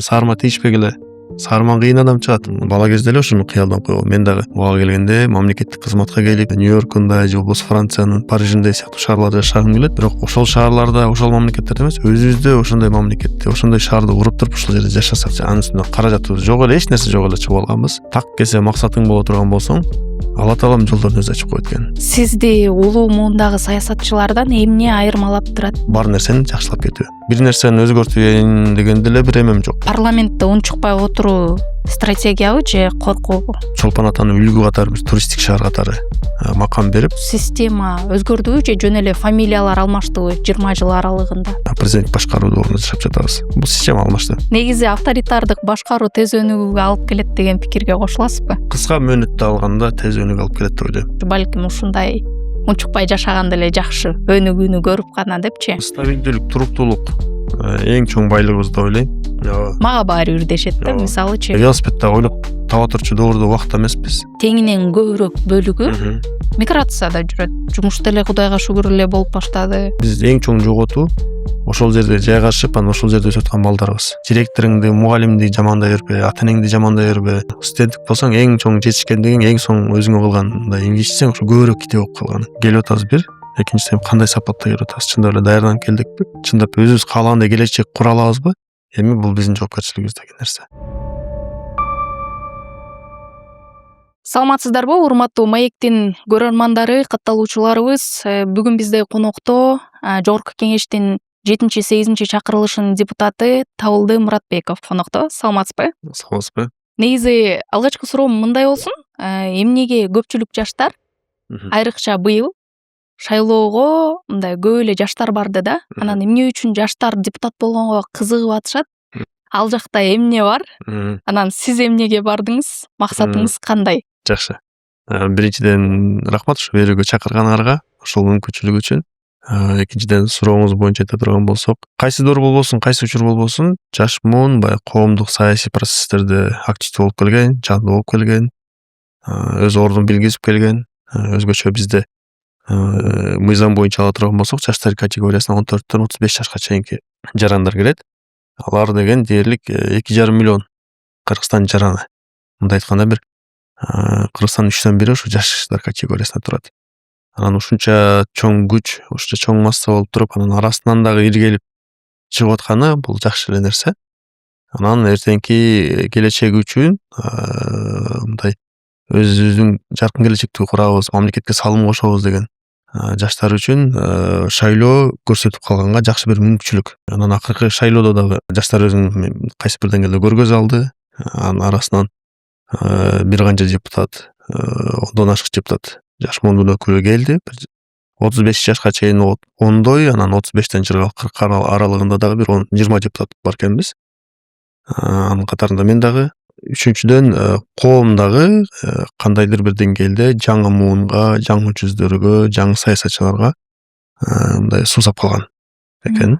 Саарыма тийишпегиле. Саарыман кыйын адам чыгат. Бала кезде эле ушуну кыялдан койгом. Мен дагы буга келгенде мамлекеттик кызматка келип, Нью-Йоркунда же болбосо Франциянын Парижинде сыяктуу шаарларда жашагым келет. Бирок ошол шаарларда, ошол мамлекеттерде эмес, өзүбүздө ошондой мамлекетте, ошондой шаарды куруп туруп ушул жерде жашасак, анын үстүнө каражатыбыз жок эле, эч нерсе жок эле чыгып алганбыз. Так келсе максатың боло турган болсоң, Алла Таалам жолдорун өзү ачып койт экен. Сизди улуу муундагы саясатчылардан эмне айырмалап турат? Бар нерсени жакшылап кетүү. Бир нерсени өзгөртөйүн деген деле бир эмем жок. Парламентте унчукпай отуруу стратегиябы же коркуубу? Чолпон атаны үлгү катары бир туристтик шаар катары макам берип, Система өзгөрдүбү же жөн эле фамилиялар алмаштыбы 20 жыл аралыгында? президент башкарууда орунда жашап жатабыз. Бул система алмашты. Негизи авторитардык башкаруу тез өнүгүүгө алып келет деген пикирге кошуласызбы? Кыска мөөнөттө алганда тез өнүгүп алып келет деп ойлойм. Балким ушундай унчукпай жашаганда эле жакшы өнүгүүнү көрүп гана депчи. Стабилдүүлүк, туруктуулук эң чоң байлыгыбыз деп ойлойм. Мага баары бир дешет да, мисалычы Велосипедде ойлоп таба турчу доордо убакта эмеспиз. теңинен көбүрөөк бөлүгү миграцияда жүрөт. Жумуш деле Кудайга шүгүр эле болуп баштады. Биз эң чоң жоготуу ошол жерде жайгашып, анан ошол жерде өсүп аткан балдарыбыз. Директоруңду, мугалимди жамандай бербе, ата-энеңди жамандай бербе. Студенттик болсоң эң чоң жетишкендигиң, эң соң өзүңө кылган мындай инвестицияң ошо көбүрөөк китеп окуп калган. Келип атабыз бир. Экинчиден кандай сапатта келип атабыз? Чындап эле даярданып келдикпи? Чындап өзүбүз каалагандай келечек кура алабызбы? Эми бул биздин жоопкерчилигибиздеги нерсе. Саламатсыздарбы, урматтуу Маектин көрөрмандары, катталуучуларыбыз. Бүгүн бизде конокто Жогорку Кеңештин 7-8 чакырылышынын депутаты Табылды Муратбеков конокто. Саламатсызбы? Саламатсызбы? Негизи алгачкы суроом мындай болсун. Эмнеге көпчүлүк жаштар, айрыкча быйыл шайлоого мындай көп эле жаштар барды да. Анан эмне үчүн жаштар депутат болгонго кызыгып атышат? Ал жакта эмне бар? Анан сиз эмнеге бардыңыз? Максатыңыз кандай? Жакшы. Биринчиден рахмат ушу берүүгө чакырганыңарга, ошол мүмкүнчүлүк үчүн. Экинчиден сурооңуз боюнча айта турган болсок, кайсыдыр болбосун, кайсы учур болбосун, жаш муун баягы коомдук саясий процесстерде активдүү болуп келген, жандуу болуп келген, өз ордун билгизип келген. Өзгөчө бизде мыйзам боюнча ала турган болсок, жаштар категориясына 14-35 жашка чейинки жарандар кирет. Алар деген дээрлик 2,5 миллион Кыргызстан жараны. Мындай айтканда бир Кыргызстандын 3/1 ушу жаштар категориясына турат. Анан ушунча чоң күч, ушунча чоң масса болуп туруп, анан арасынан дагы иргелип чыгып атканы бул жакшы эле нерсе. Анан эртеңки келечеги үчүн мындай өзүбүздүн жаркын келечекти курабыз, мамлекетке салым кошобуз деген жаштар үчүн шайлоо көрсөтүп калганга жакшы бир мүмкүнчүлүк. Анан акыркы шайлоодо дагы жаштар өзүн кайсы бир деңгээлде көргөзө алды. Анын арасынан бир канча депутат, ондон ашык депутат жаш мундун өкүлү келди. 35 жашка чейин ондой, анан 35тен 40 аралыгында дагы бир 20 депутат бар экенбиз. Анын катарында мен дагы. Үчүнчүдөн коомдагы кандайдыр бир деңгээлде жаңы муунга, жаңы жүздөргө, жаңы саясатчыларга мындай суусап калган экен.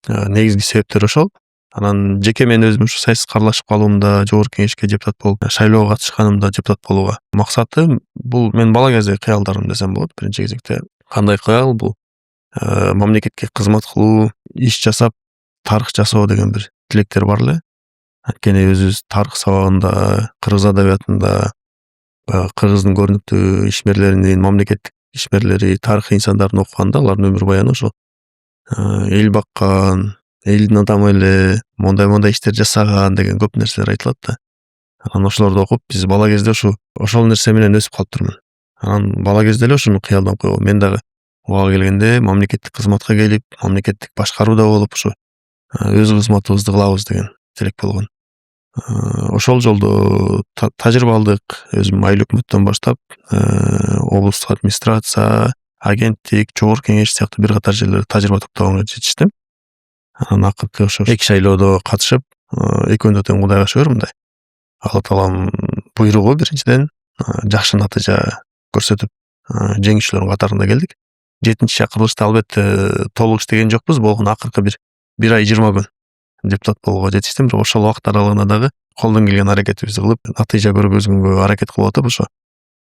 Негизги себептер ошол. Анан жеке мен өзүм ушу саясатка аралашып калуумда, Жогорку Кеңешке депутат болуп, шайлоого катышканымда депутат болууга максаты бул мен бала кезде кыялдарым десем болот. Биринчи кезекте кандай кыял бул? Мамлекетке кызмат кылуу, иш жасап, тарых жасоо деген бир тилектер бар эле. Анткени өзүбүз тарых сабагында, кыргыз адабиятында, кыргыздын көрүнүктүү ишмерлеринин, мамлекеттик ишмерлери, тарыхый инсандарын окуганда алардын өмүр баяны ошо эл баккан, элдин адамы эле, мондай иштер жасаган деген көп нерселер айтылат да. Анан ошолорду окуп, биз бала кезде ошол нерсе менен өсүп калыптырмын. Анан бала кезде эле ушуну кыялдан койгом. Мен дагы буга келгенде мамлекеттик кызматка келип, мамлекеттик башкарууда болуп, ушу өз кызматыбызды кылабыз деген тилек болгон. Ошол жолдо тажрыйба алдык. Өзүм айыл өкмөттөн баштап, облустук администрация, агенттик, Жогорку Кеңеш сыяктуу бир катар жерлерде тажрыйба топтогонго жетиштим. Анан акыркы ошо 2 шайлоодо катышып, экөөндө тең Кудайга шүгүр мындай. Алла Таалам буйругу биринчиден жакшы натыйжа көрсөтүп, жеңүүчүлөрдүн катарында келдик. 7-чакырылышта албетте толук иштеген жокпуз, болгону акыркы бир ай 20 күн депутат болууга жетиштим. Бирок ошол убакыт аралыгында дагы колдон келген аракетибизди кылып, натыйжа көргөзгөнгө аракет кылып атып ошо.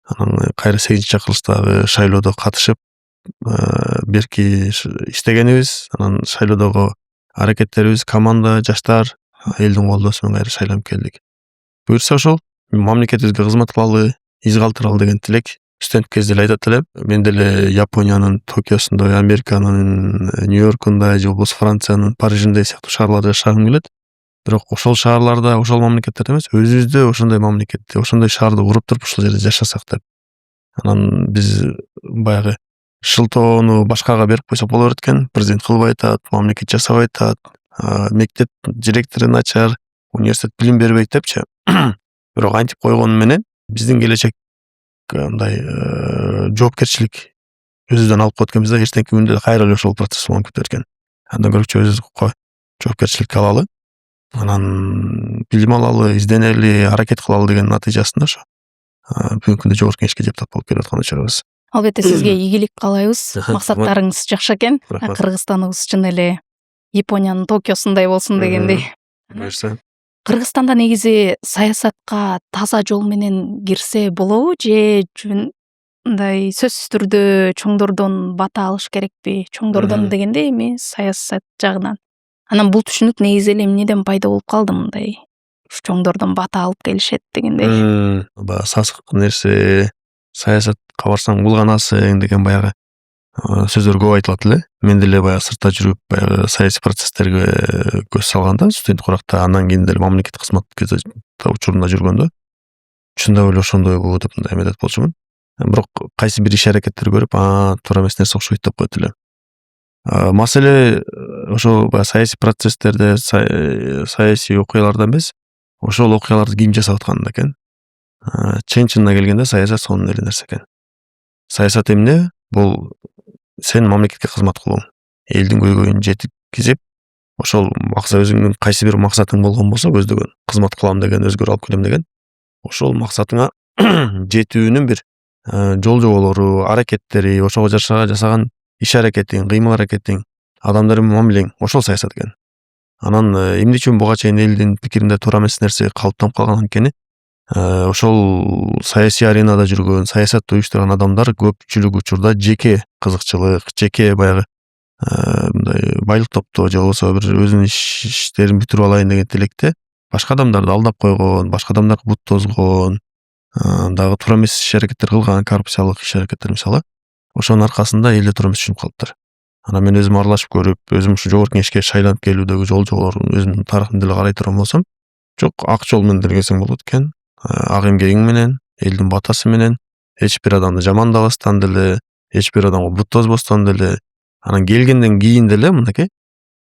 Анан кайра 8-чакырылыштагы шайлоодо катышып, берки иштегенибиз, анан шайлоодогу аракеттерибиз, команда, жаштар элдин колдоосу менен кайра шайланып келдик. Буюрса ошол мамлекетибизге кызмат кылалы, из калтыралы деген тилек студент кезде эле айтат элем. Мен деле Япониянын Токиосунда, Американын Нью-Йоркунда же болбосо Франциянын Парижинде сыяктуу шаарларда жашагым келет. Бирок ошол шаарларда, ошол мамлекеттерде эмес, өзүбүздө ошондой мамлекетте, ошондой шаарды куруп туруп ошол жерде жашасак деп. Анан биз баягы шылтоону башкага берип койсок боло берет экен. Президент кылбай атат, мамлекет жасабай атат, мектеп директору начар, университет билим бербейт депчи. Бирок антип койгону менен биздин келечек мындай жоопкерчилик өзүбүздөн алып коет экенбиз да, эртеңки күндө кайра эле ошол процесс болуп кетер экен. Андан көрчү өзүбүзгө жоопкерчиликке алалы, анан билим алалы, изденели, аракет кылалы деген натыйжасында ошо бүгүнкү күндө жогорку кеңешке депутат болуп келип аткан учурубуз. Албетте сизге ийгилик каалайбыз. Максаттарыңыз жакшы экен. Кыргызстаныбыз чын эле Япониянын Токиосундай болсун дегендей. Буюрса Кыргызстанда негизи саясатка таза жол менен кирсе болобу же мындай сөзсүз түрдө чоңдордон бата алыш керекпи? Чоңдордон дегенде эми саясат жагынан. Анан бул түшүнүк негизи эле эмнеден пайда болуп калды мындай? Ушу чоңдордон бата алып келишет дегендей. Баягы сасык нерсе, саясатка барсаң булганасың деген баягы сөздөр көп айтылат эле. Мен деле баягы сыртта жүрүп, баягы саясий процесстерге көз салганда, студент уракта, андан кийин деле мамлекеттик кызмат учурунда жүргөндө чындап эле ошондой болот деп мындай эмедет болчумун. Бирок кайсы бир иш аракеттер көрүп, туура эмес нерсе окшойт деп коет элем. Маселе ошо баягы саясий процесстерде, саясий окуяларда эмес, ошол окуяларды ким жасап атканда экен. Чын-чынына келгенде саясат сонун эле нерсе экен. Саясат эмне? Бул сен мамлекетке кызмат кылууң, элдин көйгөйүн жеткизип, ошол максат өзүңдүн кайсы бир максатың болгон болсо, көздөгөн, кызмат кылам деген, өзгөрө алып келем деген, ошол максатыңа жетүүнүн бир жол жоболору, аракеттери, ошого жасаган иш аракетиң, кыймыл аракетиң, адамдар менен мамилең, ошол саясат экен. Анан эмне үчүн буга чейин элдин пикиринде туура эмес нерсе калыптанып калган анткени ошол саясий аренада жүргөн, саясатты уюштурган адамдар көпчүлүк учурда жеке кызыкчылык, жеке баягы мындай байлык топтоо же болбосо бир өзүнүн иштерин бүтүрүп алайын деген тилекте башка адамдарды алдап койгон, башка адамдарга бут тозгон, дагы туура эмес иш аракеттер кылган, коррупциялык иш аракеттер мисалы, ошонун аркасында элдер туура эмес түшүнүп калыптыр. Анан мен өзүм аралашып көрүп, өзүм ушу жогорку кеңешке шайланып келүүдөгү жол жоболорун өзүмдүн тарыхымды деле карай турган болсом, жок, ак жол менен деле келсең болот экен. Ак эмгегиң менен, элдин батасы менен, эч бир адамды жамандабастан деле, эч бир адамга бут тозбостон деле, анан келгенден кийин деле мынакей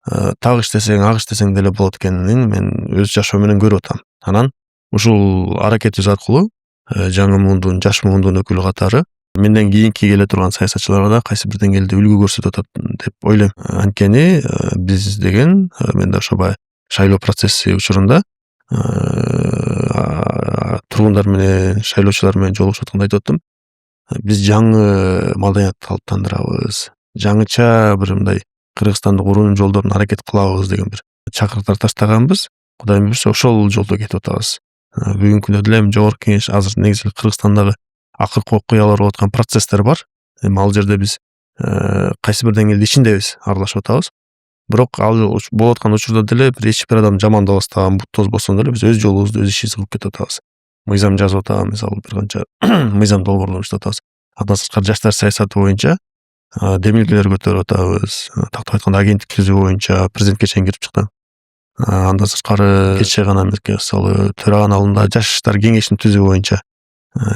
так иштесең, ак иштесең деле болот экенин мен өз жашоо менен көрүп атам. Анан ушул аракетибиз аркылуу жаңы муундун, жаш муундун өкүлү катары менден кийинки келе турган саясатчыларга да кайсы бир деңгээлде үлгү көрсөтүп атат деп ойлойм. Анткени биз деген менде ошо баягы шайлоо процесси учурунда тургундар менен, шайлоочулар менен жолугушуп атканда айтып аттым. Биз жаңы маданият калыптандырабыз, жаңыча бир мындай Кыргызстанды куруунун жолдорун аракет кылабыз деген бир чакырыктар таштаганбыз. Кудайым буйрса ошол жолдо кетип атабыз. Бүгүнкү күндө деле жогорку кеңеш азыр негизи Кыргызстандагы акыркы окуялар болуп аткан процесстер бар. Ал жерде биз кайсы бир деңгээлде ичиндебиз, аралашып атабыз. Бирок ал болуп аткан учурда деле эч бир адам жамандабастан, бут тозбостон деле биз өз жолубузду, өз ишибизди кылып кетип атабыз. Мыйзам жазып атабыз, мисалы бир канча мыйзам долбоорлорун иштеп атабыз. Андан сырткары жаштар саясаты боюнча демилгелер көтөрүп атабыз. Тактап айтканда агенттик түзүү боюнча президентке чейин кирип чыкты. Андан сырткары кечээ гана мисалы төраган алдында жаштар кеңешин түзүү боюнча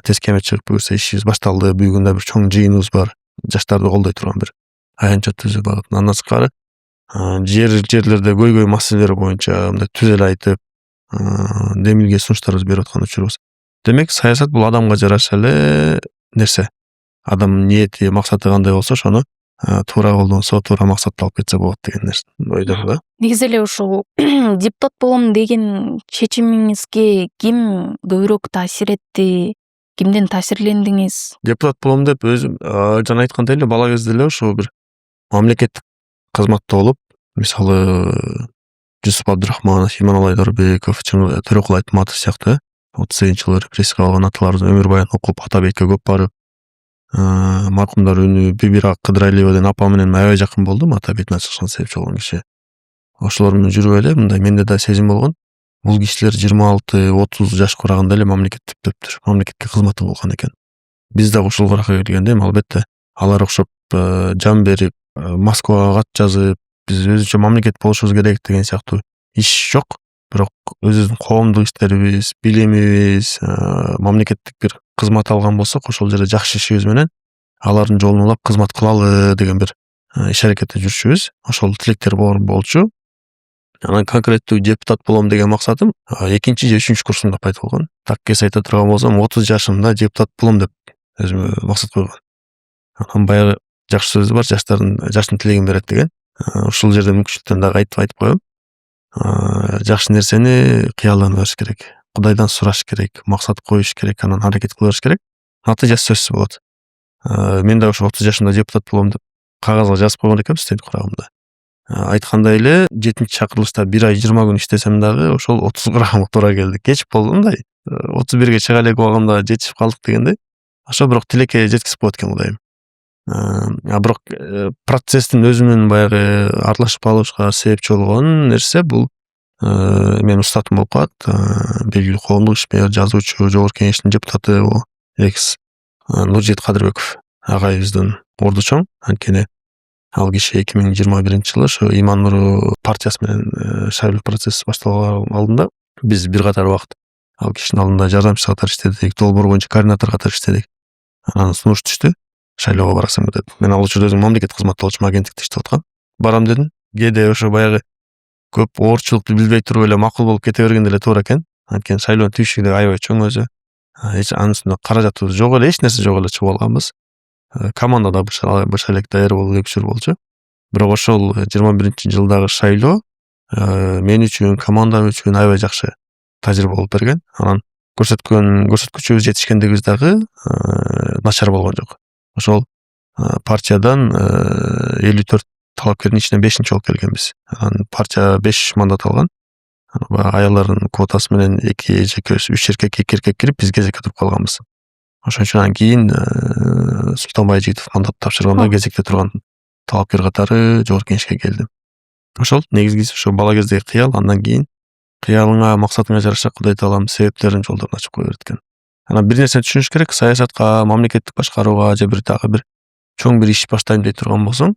тескеме чыгып буюрса ишибиз башталды. Бүгүн бир чоң жыйыныбыз бар. Жаштарды колдой турган бир аянтча түзүү багытында. Андан сырткары жерлерде көйгөй маселелери боюнча мындай түз эле айтып, демилге сунуштарыбызды берип аткан учурубуз. Демек, саясат бул адамга жараша эле нерсе. Адам ниети, максаты кандай болсо, ошону туура колдонсо, туура максатты алып кетсе болот деген нерсе ойдойм да. Негизи эле ушул депутат болом деген чечимиңизге ким көбүрөөк таасир этти? Кимден таасирлендиңиз? Депутат болом деп өзүм жана айткандай эле бала кезде эле ошо бир мамлекеттик кызматта болуп, мисалы Жусуп Абдурахманов, Иманалы Айдарбеков, Төрөкул Айтматов сыяктуу 38-жылы репрессияга алган аталарыбыздын өмүр баянын окуп, ата бейитке көп барып, маркумдар үнү Бибира Кыдыралиева деген апа менен аябай жакын болдум. Ата бейтине чыккан себепчи болгон киши. ошолор менен жүрүп эле мындай менде да сезим болгон. Бул кишилер 26-30 жаш кураганда эле мамлекет түптөптүр. Мамлекетке кызматын кылган экен. Биз дагы ушул куракка келгенде албетте алар окшоп жан берип, Москвага кат жазып, биз өзүнчө мамлекет болушубуз керек деген сыяктуу иш жок. Бирок өзүбүздүн коомдук иштерибиз, билимибиз, мамлекеттик бир кызмат алган болсок, ошол жерде жакшы ишибиз менен алардын жолун улап кызмат кылалы деген бир иш аракетте жүрчүбүз. Ошол тилектер болчу. Анан конкреттүү депутат болом деген максатым 2-чи же 3-чү курсумда пайда болгон. Так эс айта турган болсом, 30 жашымда депутат болом деп өзүмө максат койгон. Анан баягы жакшы сөз бар, жаштын тилегин берет деген. Ушул жерде мүмкүнчүлүктөн дагы айтып коем. Жакшы нерсени кыялданып бериш керек. Кудайдан сураш керек, максат коюш керек, анан аракет кыла бериш керек. Натыйжасы сөзсүз болот. Мен да ошо 30 жашымда депутат болом деп кагазга жазып койгон экенмин студент курагымда. Айткандай эле 7-чи чакырылышта 1 ай 20 күн иштесем дагы ошол 30 курагымга туура келди. Кеч болду мындай. 31ге чыга элек убагымда жетишип калдык дегенде. Ошо бирок тилекке жеткизип коет экен Кудайым. Бирок процесстин өзүнүн баягы аралашып калышка себепчи болгон нерсе бул менин устатым болуп калат. Белгилүү коомдук ишмер, жазуучу, жогорку кеңештин депутаты экс Нуржет Кадырбеков агайыбыздын орду чоң. Анткени ал киши 2021-жылы ошо Иман Нуру партиясы менен шайлоо процесси башталган алдында биз бир катар убакыт ал кишинин алдында жардамчысы катары иштедик, долбоор боюнча координатор катары иштедик. Анан сунуш түштү. Шайлоого барасың деп. Мен ал учурда өзүм мамлекет кызматта болчумун, агенттикте иштеп аткам. Барам дедим. Кээде ошо баягы көп оорчулукту билбей туруп эле макул болуп кете бергенде эле туура экен. Анткени шайлоонун түйшүгү аябай чоң өзү. Анын үстүнө каражатыбыз жок эле, эч нерсе жок эле чыгып алганбыз. Команда да быш элек даяр болуп өкшүр болчу. Бирок ошол 21-жылдагы шайлоо мен үчүн, командам үчүн аябай жакшы тажрыйба болуп берген. Анан көрсөткүчүбүз жетишкендигибиз дагы начар болгон жок. Ошол партиядан 54 талапкердин ичинен 5-чи болуп келгенбиз. Анан партия 5 мандат алган. Аялдардын квотасы менен 2 эжекебиз, 3 эркек, 2 эркек кирип биз кезекке туруп калганбыз. Ошон үчүн анан кийин Султанбай Жигитов мандат тапшырганда кезекте турган талапкер катары жогорку кеңешке келдим. Ошол негизгиси ошо бала кездеги кыял, андан кийин кыялыңа, максатыңа жараша Кудай Таалам себептерин, жолдорун ачып кое берет экен. Анан бир нерсени түшүнүш керек, саясатка, мамлекеттик башкарууга же дагы бир чоң бир иш баштайм дей турган болсоң,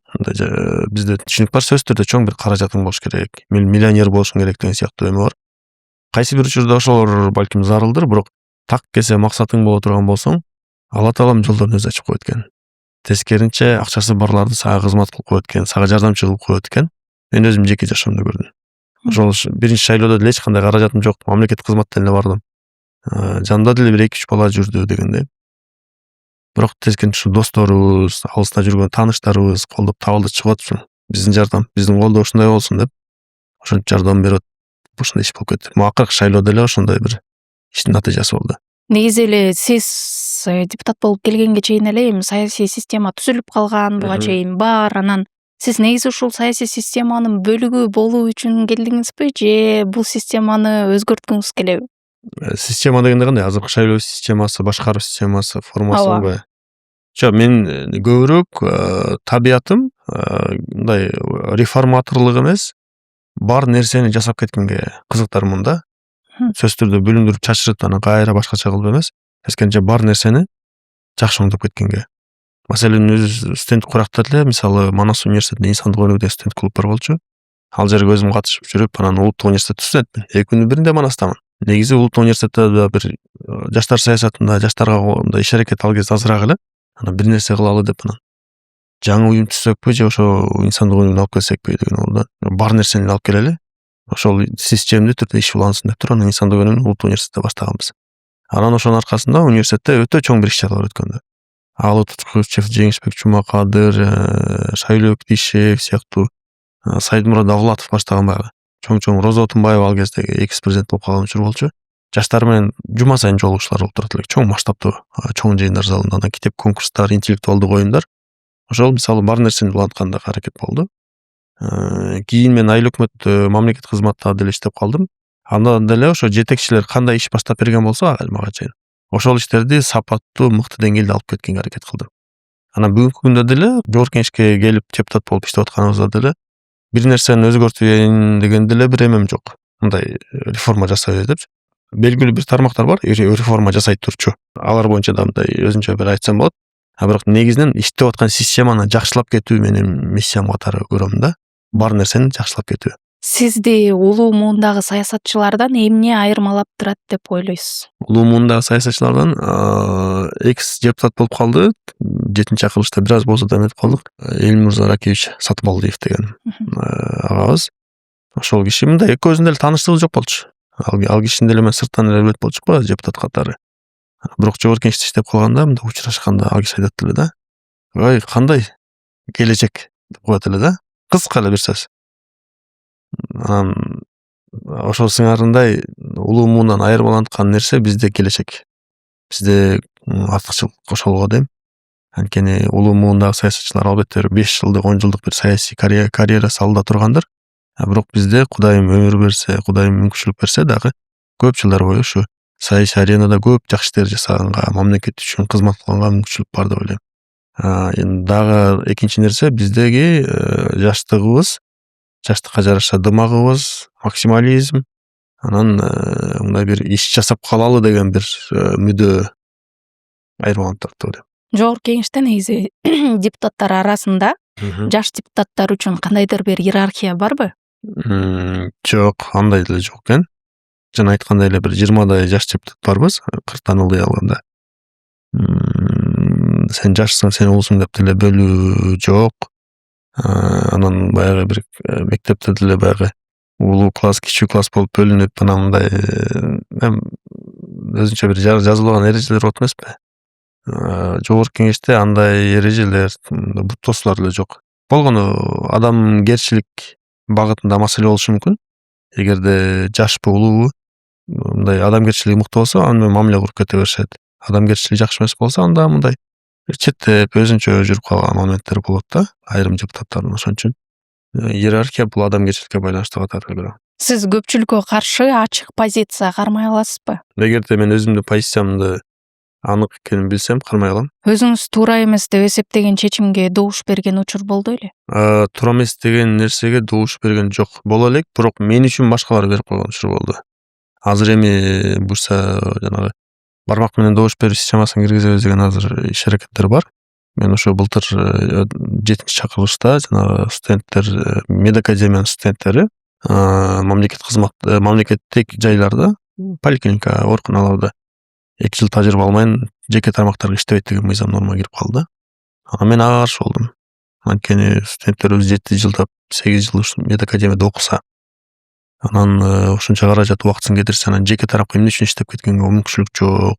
бизде түшүнүк бар, сөзсүз түрдө чоң бир каражатың болуш керек, миллионер болушуң керек деген сыяктуу эме бар. Кайсы бир учурда ошолор балким зарылдыр, бирок так кесе максатың боло турган болсоң, Алла Таалам жолдорун өзү ачып коет экен. Тескеринче акчасы барларды сага кызмат кылып коет экен, сага жардамчы кылып коет экен. Мен өзүм жеке жашоомдо көрдүм. Ошол биринчи шайлоодо деле эч кандай каражатым жок, мамлекет кызматтан эле бардым. Жанымда деле бир 2-3 бала жүрдү дегенде. Бирок тескеринче ушу досторубуз, алыста жүргөн тааныштарыбыз колдоп табылды чыгып атыпчы. Биздин жардам, биздин колдоо ушундай болсун деп ошентип жардам берип ушундай иш болуп кетти. Акыркы шайлоодо эле ошондой бир иштин натыйжасы болду. Негизи эле сиз депутат болуп келгенге чейин эле эми саясий система түзүлүп калган, буга чейин бар. Анан сиз негизи ушул саясий системанын бөлүгү болуу үчүн келдиңизби же бул системаны өзгөрткүңүз келеби? Система дегенде кандай? Азыркы шайлоо системасы, башкаруу системасы, формасыбы? Жок, мен көбүрөөк табиятым мындай реформаторлук эмес, бар нерсени жасап кеткенге кызыктармын да. Сөзсүз түрдө бөлүндүрүп чачырып анан кайра башкача кылып эмес, тескеринче бар нерсени жакшы оңдоп кеткенге. Маселен, өзү студент куракта эле, мисалы, Манас университетинде инсандык өнүгүү деген студент клубтар болчу. Ал жерге өзүм катышып жүрүп, анан улуттук университетте студентмин. 2 күндүн биринде Манастамын. Негизи улуттук университетте да бир жаштар саясатында, жаштарга мындай иш аракет ал кезде азыраак эле. Анан бир нерсе кылалы деп анан жаңы уюм түзсөкпү же ошо инсандык өнүгүүнү алып келсекпи деген олдо. Бар нерсени алып келели. Ошол системдүү түрдө иш улансын деп туруп, анан инсандык өнүгүүнү улуттук университетте баштаганбыз. Анан ошонун аркасында университетте өтө чоң бир иш чаралар өткөндө. Алы Туткучев, Жеңишбек Жумакадыр, Шайлоок Дишев сыяктуу, Сайдмурод Давлатов баштаган баягы чоң Роза Отунбаева ал кезде экс-президент болуп калган учур болчу. Жаштар менен жума сайын жолугушуулар болуп турат элек, чоң масштабтуу, чоң жыйындар залында, анан китеп конкурстар, интеллектуалдык оюндар. Ошол мисалы бар нерсени улантканда аракет болду. Кийин мен айыл өкмөттө мамлекет кызматта деле иштеп калдым. Андан деле ошо жетекчилер кандай иш баштап берген болсо мага чейин, ошол иштерди сапаттуу, мыкты деңгээлде алып кеткенге аракет кылдым. Анан бүгүнкү күндө деле жогорку кеңешке келип депутат болуп иштеп атканыбызда деле бир нерсени өзгөртөйүн деген деле бир эмем жок. Мындай реформа жасай деп. Белгилүү бир тармактар бар, реформа жасай турчу. Алар боюнча да мындай өзүнчө бир айтсам болот. Бирок негизинен иштеп аткан системаны жакшылап кетүү менин миссиям катары көрөм да. Бар нерсени жакшылап кетүү. Сизди улуу муундагы саясатчылардан эмне айырмалап турат деп ойлойсуз? Улуу муундагы саясатчылардан экс депутат болуп калды. 7-чакырылышта бир аз болсо да эметип калдык. Элмирза Ракевич Сатыбалдиев деген агабыз. Ошол киши мындай экөөбүздүн деле тааныштыгыбыз жок болчу. Ал кишини деле мен сырттан эле билет болчук го, депутат катары. Бирок жогорку кеңеште иштеп калганда мындай учурашканда ал киши айтат эле да. Ой, кандай келечек деп коет эле да. Кызык эле бир сөз. Ошол сыңарындай улуу муундан айырмаланткан нерсе бизде келечек. Бизде артыкчылык ошол го дейм. Анткени улуу муундагы саясатчылар албетте 5 жылдык, 10 жылдык бир саясий карьерасы алда тургандыр. Бирок бизде Кудайым өмүр берсе, Кудайым мүмкүнчүлүк берсе дагы көп жылдар бою ушу саясий аренада көп жакшы иштер жасаганга, мамлекет үчүн кызмат кылганга мүмкүнчүлүк бар деп ойлойм. Эми дагы экинчи нерсе биздеги жаштыгыбыз, жаштыкка жараша дымагыбыз, максимализм, анан мындай бир иш жасап калалы деген бир мүдө айырмаланып турат деп ойлойм. Жогорку кеңеште негизи депутаттар арасында жаш депутаттар үчүн кандайдыр бир иерархия барбы? Жок, андай деле жок экен. Жана айткандай эле бир 20дай жаш депутат барбыз, 40тан ылдый алганда. Сен жашсың, сен улусуң деп деле бөлүү жок. Анан баягы бир мектепте деле баягы улуу класс, кичүү класс болуп бөлүнүп, анан мындай өзүнчө бир жазылган эрежелер болот эмеспи? Жогорку кеңеште андай эрежелер, бут тосуулар деле жок. Болгону адамгерчилик багытында маселе болушу мүмкүн. Эгерде жашпы, улуубу, мындай адамгерчилиги мыкты болсо, аны менен мамиле куруп кете беришет. Адамгерчилиги жакшы эмес болсо, анда мындай четтеп өзүнчө жүрүп калган моменттер болот да, айрым депутаттардын. Ошон үчүн иерархия бул адамгерчиликке байланыштуу катары көрөм. Сиз көпчүлүккө каршы ачык позиция кармай аласызбы? Эгерде мен өзүмдүн позициямды анык экенин билсем, кармай алам. Өзүңүз туура эмес деп эсептеген чечимге добуш берген учур болду эле? Туура эмес деген нерсеге добуш берген жок. Боло элек, бирок мен үчүн башкалар берип койгон учур болду. Азыр эми буюрса жанагы бармак менен добуш берүү системасын киргизебиз деген азыр иш аракеттер бар. Мен ошо былтыр 7-чакырылышта жанагы студенттер, медакадемиянын студенттери мамлекеттик жайларда, поликлиника, ооруканаларда 2 жыл тажрыйба алмайын жеке тармактарга иштебейт деген мыйзам норма кирип калды. Мен ага каршы болдум. Анткени студенттерибиз 7 жылдап 8 жыл ушу медакадемияда окуса, анан ошончо каражат убактысын кетирсе, анан жеке тарапка эмне үчүн иштеп кеткенге мүмкүнчүлүк жок.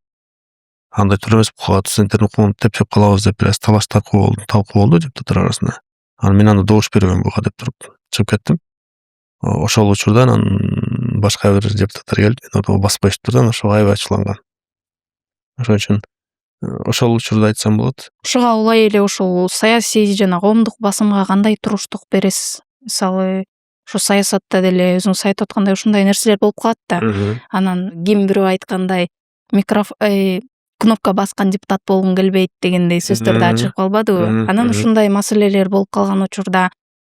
Андай туура эмес болуп калат, студенттердин укугун тепчеп калабыз деп бир аз талаш талкуу болду депутаттар арасында. Анан мен анда добуш бербейм буга деп туруп чыгып кеттим. Ошол учурда анан башка бир депутаттар келип, мен ордого баспай туруп турдум, ошого аябай ачууланган. Ошон үчүн ошол учурда айтсам болот. Ушуга улай эле ушул саясий жана коомдук басымга кандай туруштук бересиз? Мисалы, ушу саясатта деле өзүңүз айтып аткандай ушундай нерселер болуп калат да. Анан ким бирөө айткандай кнопка баскан депутат болгум келбейт дегендей сөздөр да чыгып калбадыбы? Анан ушундай маселелер болуп калган учурда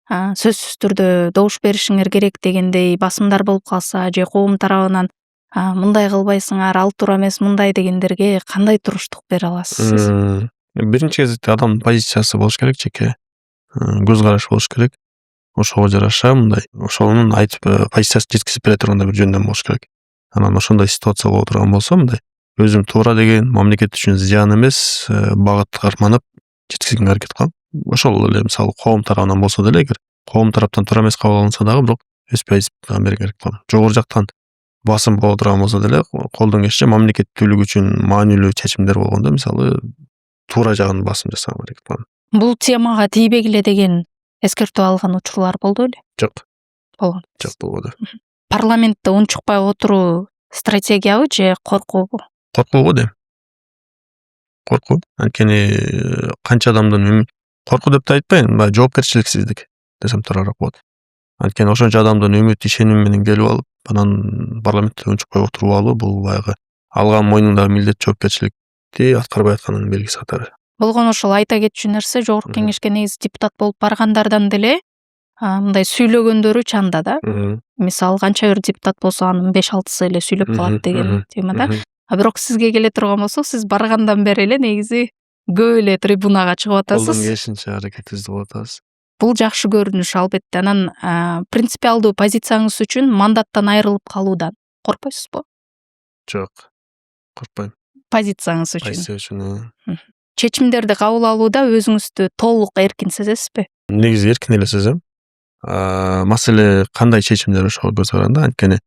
сөзсүз түрдө добуш беришиңер керек дегендей басымдар болуп калса, же коом тарабынан мындай кылбайсыңар, ал туура эмес, мындай дегендерге кандай туруштук бере аласыз? Биринчи кезекте адамдын позициясы болуш керек, жеке көз карашы болуш керек. Ошого жараша мындай ошонун айтып позициясын жеткизип бере тургандай бир жөндөм болуш керек. Анан ошондой ситуация боло турган болсо, мындай өзүм туура деген, мамлекет үчүн зыян эмес багыт карманып жеткизгенге аракет кылам. Ошол эле мисалы коом тарабынан болсо деле, эгер коом тараптан туура эмес кабыл алынса дагы, бирок өз позициямды берген керек кылам. Жогору жактан басым боло турган болсо деле, колдон келишинче мамлекеттүүлүк үчүн маанилүү чечимдер болгондо, мисалы туура жагын басым жасаганга аракет кылам. Бул темага тийбегиле деген эскертүү алган учурлар болду беле? Жок. Болгон. Жок, болбоду. Парламентте унчукпай отуруу стратегиябы же коркуубу? Коркуу дейм. Коркуу. Анткени канча адамдын коркуу деп да айтпайм, жоопкерчиликсиздик десем туурараак болот. Анткени ошончо адамдын үмүт, ишеними менен келип алып, анан парламентте унчукпай отуруп алуу, бул баягы алган мойнуңдагы милдет, жоопкерчиликти аткарбай атканын белгиси катары. Болгону ошол айта кетчү нерсе, жогорку кеңешке негизи депутат болуп баргандардан деле мындай сүйлөгөндөрү чанда да. Мгм. Мисалы канча бир депутат болсо анын 5-6сы эле сүйлөп калат деген тема да. Бирок сизге келе турган болсок, сиз баргандан бери эле негизи көп эле трибунага чыгып Колдон атасыз. келишинче аракетибизди кылып атабыз. Бул жакшы көрүнүш албетте. Анан принципиалдуу позицияңыз үчүн мандаттан айрылып калуудан коркпойсузбу? Жок, коркпойм. Позицияңыз үчүн. Позиция үчүн. Чечимдерди кабыл алууда өзүңүздү толук эркин сезесизби? Негизи эркин эле сезем. Маселе кандай чечимдер ошого көз караганда, анткени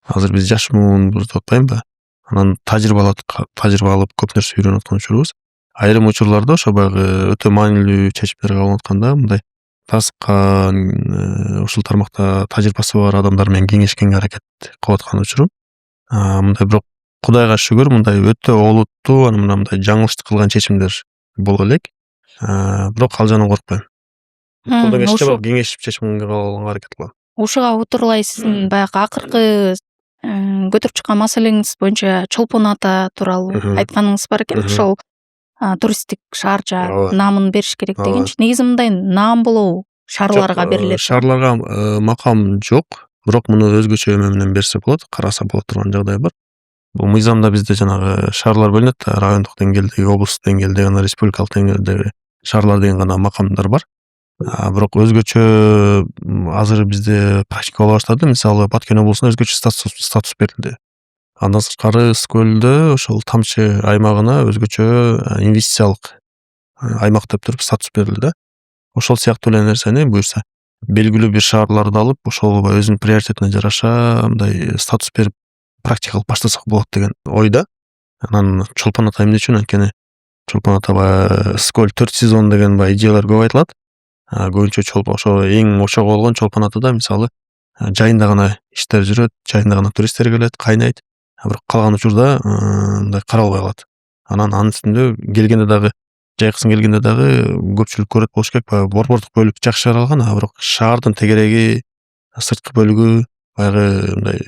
азыр биз жашмун деп атпаймынбы? Анан тажрыйба алып көп нерсе үйрөнүп аткан учурубуз. Айрым учурларда ошо баягы өтө маанилүү чечимдер кабыл алып атканда мындай таасыккан, ушул тармакта тажрыйбасы бар адамдар менен кеңешкенге аракет кылып аткан учурум. Мындай бирок Кудайга шүгүр мындай өтө олуттуу, анан мындай жаңылыштык кылган чечимдер боло элек. Бирок ал жагынан коркпойм. Колдон келишинче Ошо кеңешип чечим кабыл алганга аракет кылам. ушуга утурлай сиздин баягы акыркы көтөрүп чыккан маселеңиз боюнча Чолпон ата тууралуу айтканыңыз бар экен. Ошол туристтик шаарча Ооба. наамын бериш керек дегенчи. Негизи мындай наам болобу шаарларга берилет? Шаарларга макам жок, бирок муну өзгөчө эме менен берсе болот, караса боло турган жагдай бар. Бул мыйзамда бизде жанагы шаарлар бөлүнөт да, райондук деңгээлдеги, облустук деңгээлдеги, анан республикалык деңгээлдеги шаарлар деген гана макамдар бар. Бирок өзгөчө азыр бизде практика боло баштады. Мисалы Баткен облусуна өзгөчө статус берилди. Андан сырткары Ысык көлдө ошол Тамчы аймагына өзгөчө инвестициялык аймак деп туруп статус берилди да. Ошол сыяктуу эле нерсени буюрса белгилүү бир шаарларды алып, ошол өзүнүн приоритетине жараша мындай статус берип практика кылып баштасак болот деген ойда. Анан Чолпон ата эмне үчүн? Анткени Чолпон ата баягы Ысык көл 4 сезон деген баягы идеялар көп айтылат. Көбүнчө ошо эң ошого болгон Чолпон атада мисалы жайында гана иштер жүрөт, жайында гана туристтер келет, кайнайт. Бирок калган учурда мындай каралбай калат. Анан анын үстүндө келгенде дагы, жайкысын келгенде дагы көпчүлүк көрөт болуш керек, баягы борбордук бөлүк жакшы жаралган, бирок шаардын тегереги, сырткы бөлүгү баягы мындай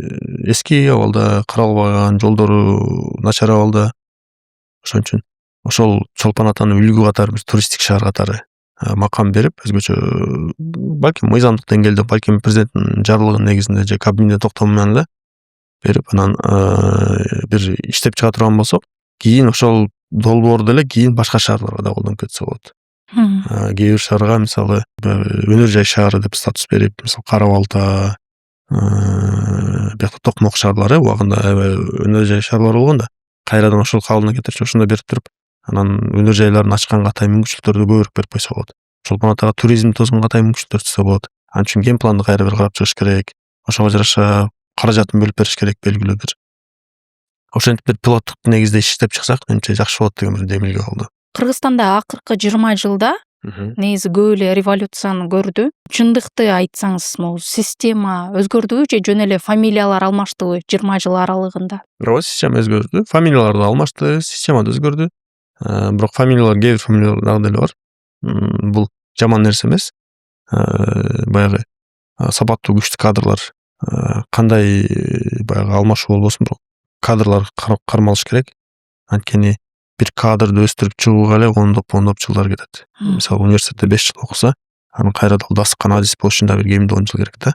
эски абалда, каралбаган, жолдору начар абалда. Ошон үчүн ошол Чолпон атаны үлгү катары бир туристтик шаар катары макам берип, өзгөчө балким мыйзамдык деңгээлде, балким президенттин жарлыгынын негизинде же кабинет токтому менен эле берип, анан бир иштеп чыга турган болсок, кийин ошол долбоорду эле кийин башка шаарларга да колдонуп кетсе болот. Кээ бир шаарга мисалы өнөр жай шаары деп статус берип, мисалы Кара Балта, биякта Токмок шаарлары убагында аябай өнөр жай шаарлар болгон да, кайрадан ошол калыбына кетирчи ошондой берип туруп, анан өнөр жайларын ачканга атай мүмкүнчүлүктөрдү көбүрөөк берип койсо болот. Чолпон атага туризм тосунга атай мүмкүнчүлүктөр түзсө болот. Ал үчүн ген планды кайра бир карап чыгыш керек. Ошого жараша каражатын бөлүп бериш керек белгилүү бир. Ошентип бир пилоттук негизде иштеп чыксак, менимче жакшы болот деген бир демилге болду. Кыргызстанда акыркы 20 жылда негизи көп эле революцияны көрдү. Чындыкты айтсаңыз, могу система өзгөрдүбү же жөн эле фамилиялар алмаштыбы 20 жыл аралыгында? Ооба, система өзгөрдү. Фамилиялар да алмашты, система да өзгөрдү. Бирок кээ бир фамилиялар дагы деле бар. Бул жаман нерсе эмес. Баягы сапаттуу күчтүү кадрлар кандай баягы алмашуу болбосун, бирок кадрлар кармалыш керек. Анткени бир кадрды өстүрүп чыгууга эле ондоп жылдар кетет. Мисалы университетте 5 жыл окуса, анын кайрадан дасыккан адис болуш үчүн да бир кеминде 10 жыл керек да.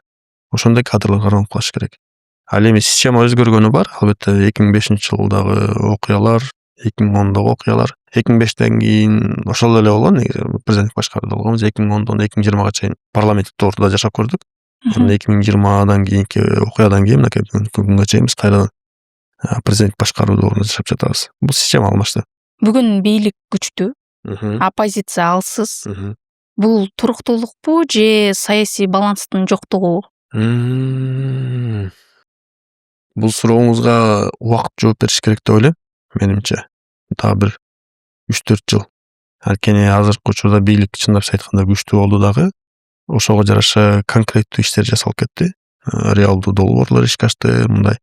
Ошондой кадрлар кармалып калыш керек. Ал эми система өзгөргөнү бар. Албетте 2005-жылдагы окуялар, 2010догу окуялар, 2005тен кийин ошол эле болгон, негизи президенттик башкарууда болгонбуз. 2010дон 2020га чейин парламенттик доордо жашап көрдүк. Анан 2020дан кийинки окуядан кийин мынакей күнгө чейин биз кайрадан президенттик башкаруу доорунда жашап жатабыз. Бул система алмашты. Бүгүн бийлик күчтүү, оппозиция алсыз. Бул туруктуулукпу же саясий баланстын жоктугу? Бул сурооңузга убакыт жооп бериш керек деп ойлойм, менимче. Дагы бир 3-4 жыл. Анткени азыркы учурда бийлик чындап айтканда күчтүү болду дагы. Ошого жараша конкреттүү иштер жасалып кетти. Реалдуу долбоорлор ишке ашты, мындай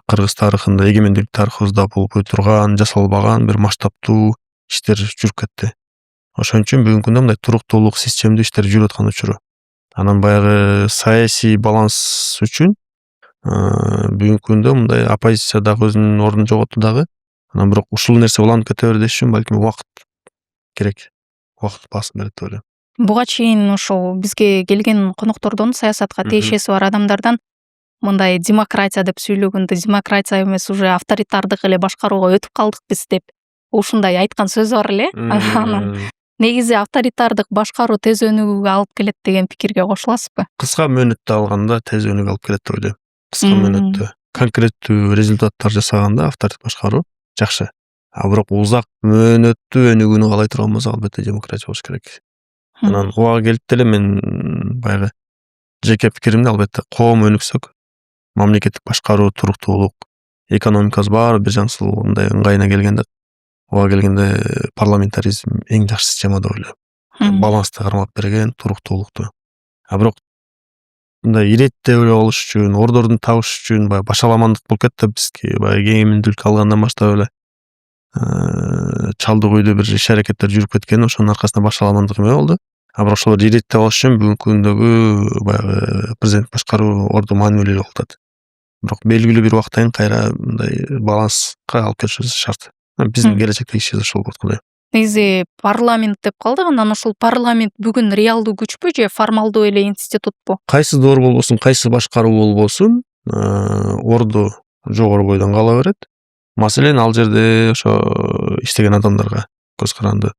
Кыргыз тарыхында, эгемендик тарыхыбызда болбой турган, жасалбаган бир масштабтуу иштер жүрүп кетти. Ошон үчүн бүгүнкү күндө мындай туруктуулук, системдүү иштер жүрүп аткан учуру. Анан баягы саясий баланс үчүн бүгүнкү күндө мындай оппозиция дагы өзүнүн ордун жоготту дагы. Анан бирок ушул нерсе уланып кете бер деш үчүн балким убакыт керек. Убакыт баасын берет деп ойлойм. Буга чейин ошол бизге келген коноктордон, саясатка тиешеси бар адамдардан мындай демократия деп сүйлөгөндө, демократия эмес, уже авторитардык эле башкарууга өтүп калдык биз деп ушундай айткан сөзү бар эле. Анан негизи авторитардык башкаруу тез өнүгүүгө алып келет деген пикирге кошуласызбы? Кыска мөөнөттө алганда тез өнүгүү алып келет деп ойлойм. Кыска мөөнөттө конкреттүү результаттар жасаганда авторитет башкаруу жакшы. А бирок узак мөөнөттүү өнүгүүнү каалай турган болсок, албетте демократия болуш керек. Анан убага келип деле мен баягы жеке пикиримде албетте коом өнүксөк, мамлекеттик башкаруу, туруктуулук, экономикабыз баары бир жансыл мындай ыңгайына келгенде, убага келгенде парламентаризм эң жакшы система деп ойлойм. Балансты кармап берген, туруктуулукту. А бирок мындай иретте эле болуш үчүн, ордордун табыш үчүн баягы башаламандык болуп кетти бизге. Баягы эгемендүүлүк алгандан баштап эле чалдык үйдө бир иш аракеттер жүрүп кеткен, ошонун аркасында башаламандык эме болду. А бирок ошолор иретте болуш үчүн бүгүнкү күндөгү баягы президент башкаруу орду маанилүү эле болуп атат. Бирок белгилүү бир убакыттан кийин кайра мындай баланска алып келишибиз шарт. Биздин келечектеги ишибиз ошол болот кылайм. Негизи парламент деп калдык, анан ошол парламент бүгүн реалдуу күчпү же формалдуу эле институтпу? Кайсыдыр болбосун, кайсы башкаруу болбосун, орду жогору бойдон кала берет. Маселен, ал жерде ошо иштеген адамдарга көз каранды.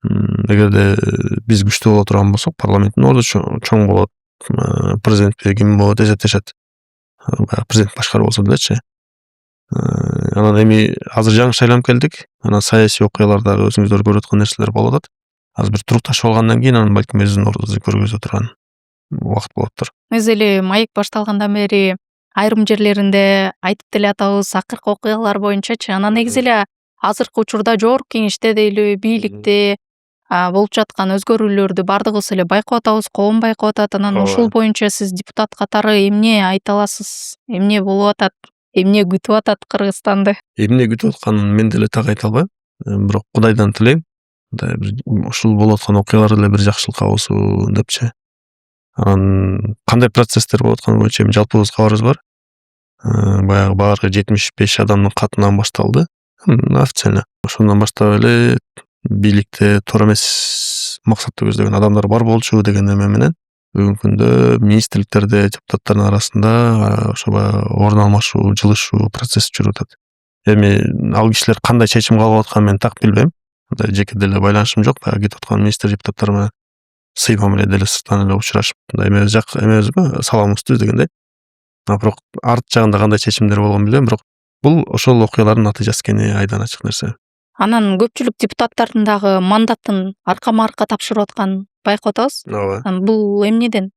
Эгерде биз күчтүү боло турган болсок, парламенттин орду чоң болот, президентпи ким болот эсептешет. Баягы президент башкаруу болсо делечи. Анан эми азыр жаңы шайланып келдик. Анан саясий окуялардагы өзүңүздөр көрүп аткан нерселер болуп атат. Азыр бир турукташып алгандан кийин анан балким өзүнүн ордубузду көргөзө турган убакыт болоттур. Негизи эле маек башталгандан бери айрым жерлеринде айтып деле атабыз акыркы окуялар боюнчачы. Анан негизи эле азыркы учурда жогорку кеңеште дейлиби, бийликте болуп жаткан өзгөрүүлөрдү бардыгыбыз эле байкап атабыз, коом байкап атат. Анан ушул боюнча сиз депутат катары эмне айта аласыз? Эмне болуп атат? Эмне күтүп атат Кыргызстанды? Эмне күтүп атканын мен деле так айта албайм. Бирок Кудайдан тилейм, мындай бир ушул болуп аткан окуялар эле бир жакшылыкка болсун депчи. Анан кандай процесстер болуп атканы боюнча эми жалпыбыз кабарыбыз бар. Баягы бааркы 75 адамдын катынан башталды. Официально. Ошондон баштап эле бийликте туура эмес максатты көздөгөн адамдар бар болчу деген эме менен бүгүнкү күндө министрликтерде депутаттардын арасында ошо баягы орун алмашуу, жылышуу процесси жүрүп атат. Эми ал кишилер кандай чечим кабыл атканын мен так билбейм. Мындай жеке деле байланышым жок. Баягы кетип аткан министр депутаттар менен сый мамиледе эле сырттан эле учурашып, мындай эмебизби, саламыбызды дегендей. Бирок арт жагында кандай чечимдер болгонун билбейм, бирок бул ошол окуялардын натыйжасы экени айдан ачык нерсе. Анан көпчүлүк депутаттардын дагы мандатын аркама арка тапшырып атканын байкап атабыз. Ооба. Анан бул эмнеден?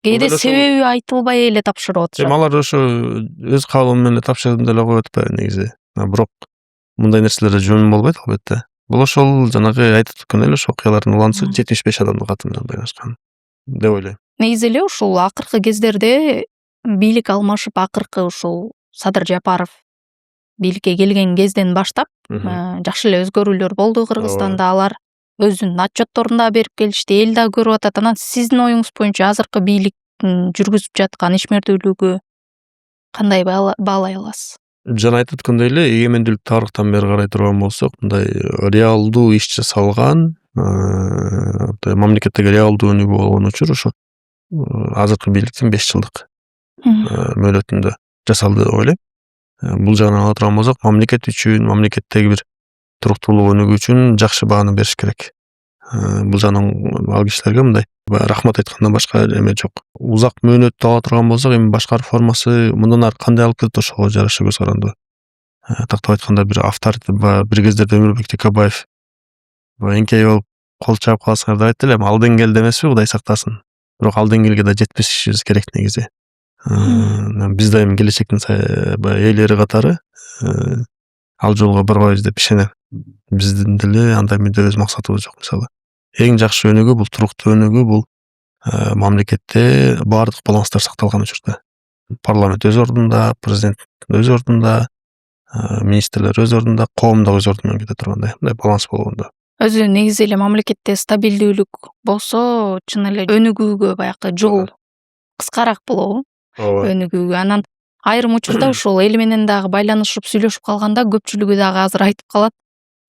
Кээде себеби айтылбай эле тапшырып атышат. Эми алар ошо өз каалоом менен тапшырдым деле коюп атпайбы негизи. Бирок мындай нерселерде жөн болбойт албетте. Бул ошол жанагы айтып өткөн эле ошо окуялардын уланысы 75 адамдын каты менен байланышкан деп ойлойм. Негизи эле ушул акыркы кездерде бийлик алмашып, акыркы ушул Садыр Жапаров бийликке келген кезден баштап жакшы эле өзгөрүүлөр болду Кыргызстанда. Алар өзүнүн отчетторун да берип келишти, эл да көрүп атат. Анан сиздин оюңуз боюнча азыркы бийликтин жүргүзүп жаткан ишмердүүлүгү кандай баалай аласыз? Жана айтып өткөндөй эле эгемендүүлүк тарыхтан бери карай турган болсок, мындай реалдуу иш жасалган, мамлекеттеги реалдуу өнүгүү болгон учур ошо азыркы бийликтин 5 жылдык мөөнөтүндө жасалды деп ойлойм. Бул жагынан ала турган болсок, мамлекет үчүн, мамлекеттеги бир туруктуулук өнүгүү үчүн жакшы бааны бериш керек. Бул жагынан ал кишилерге мындай рахмат айткандан башка эме жок. Узак мөөнөттү ала турган болсок, эми башкаруу формасы мындан ары кандай алып келет, ошого жараша көз каранды. Тактап айтканда бир авторитет бир кездерде Өмүрбек Текебаев эңкей болуп кол чаап каласыңар деп айтты эле. Ал деңгээлде эмеспи, Кудай сактасын. Бирок ал деңгээлге да жетпешибиз керек негизи. Биз да эми келечектин ээлери катары ал жолго барбайбыз деп ишенем. Биздин деле андай мүддөбүз, максатыбыз жок мисалы. Эң жакшы өнүгүү бул туруктуу өнүгүү, бул мамлекетте баардык баланстар сакталган учурда. Парламент өз ордунда, президент өз ордунда, министрлер өз ордунда, коом да өз ордунда кете тургандай, мындай баланс болгондо. Өзү негизи эле мамлекетте стабилдүүлүк болсо, чын эле өнүгүүгө баягы жол кыскараак болобу? Өнүгүүгө. Анан айрым учурда ошол эл менен дагы байланышып сүйлөшүп калганда көпчүлүгү дагы азыр айтып калат,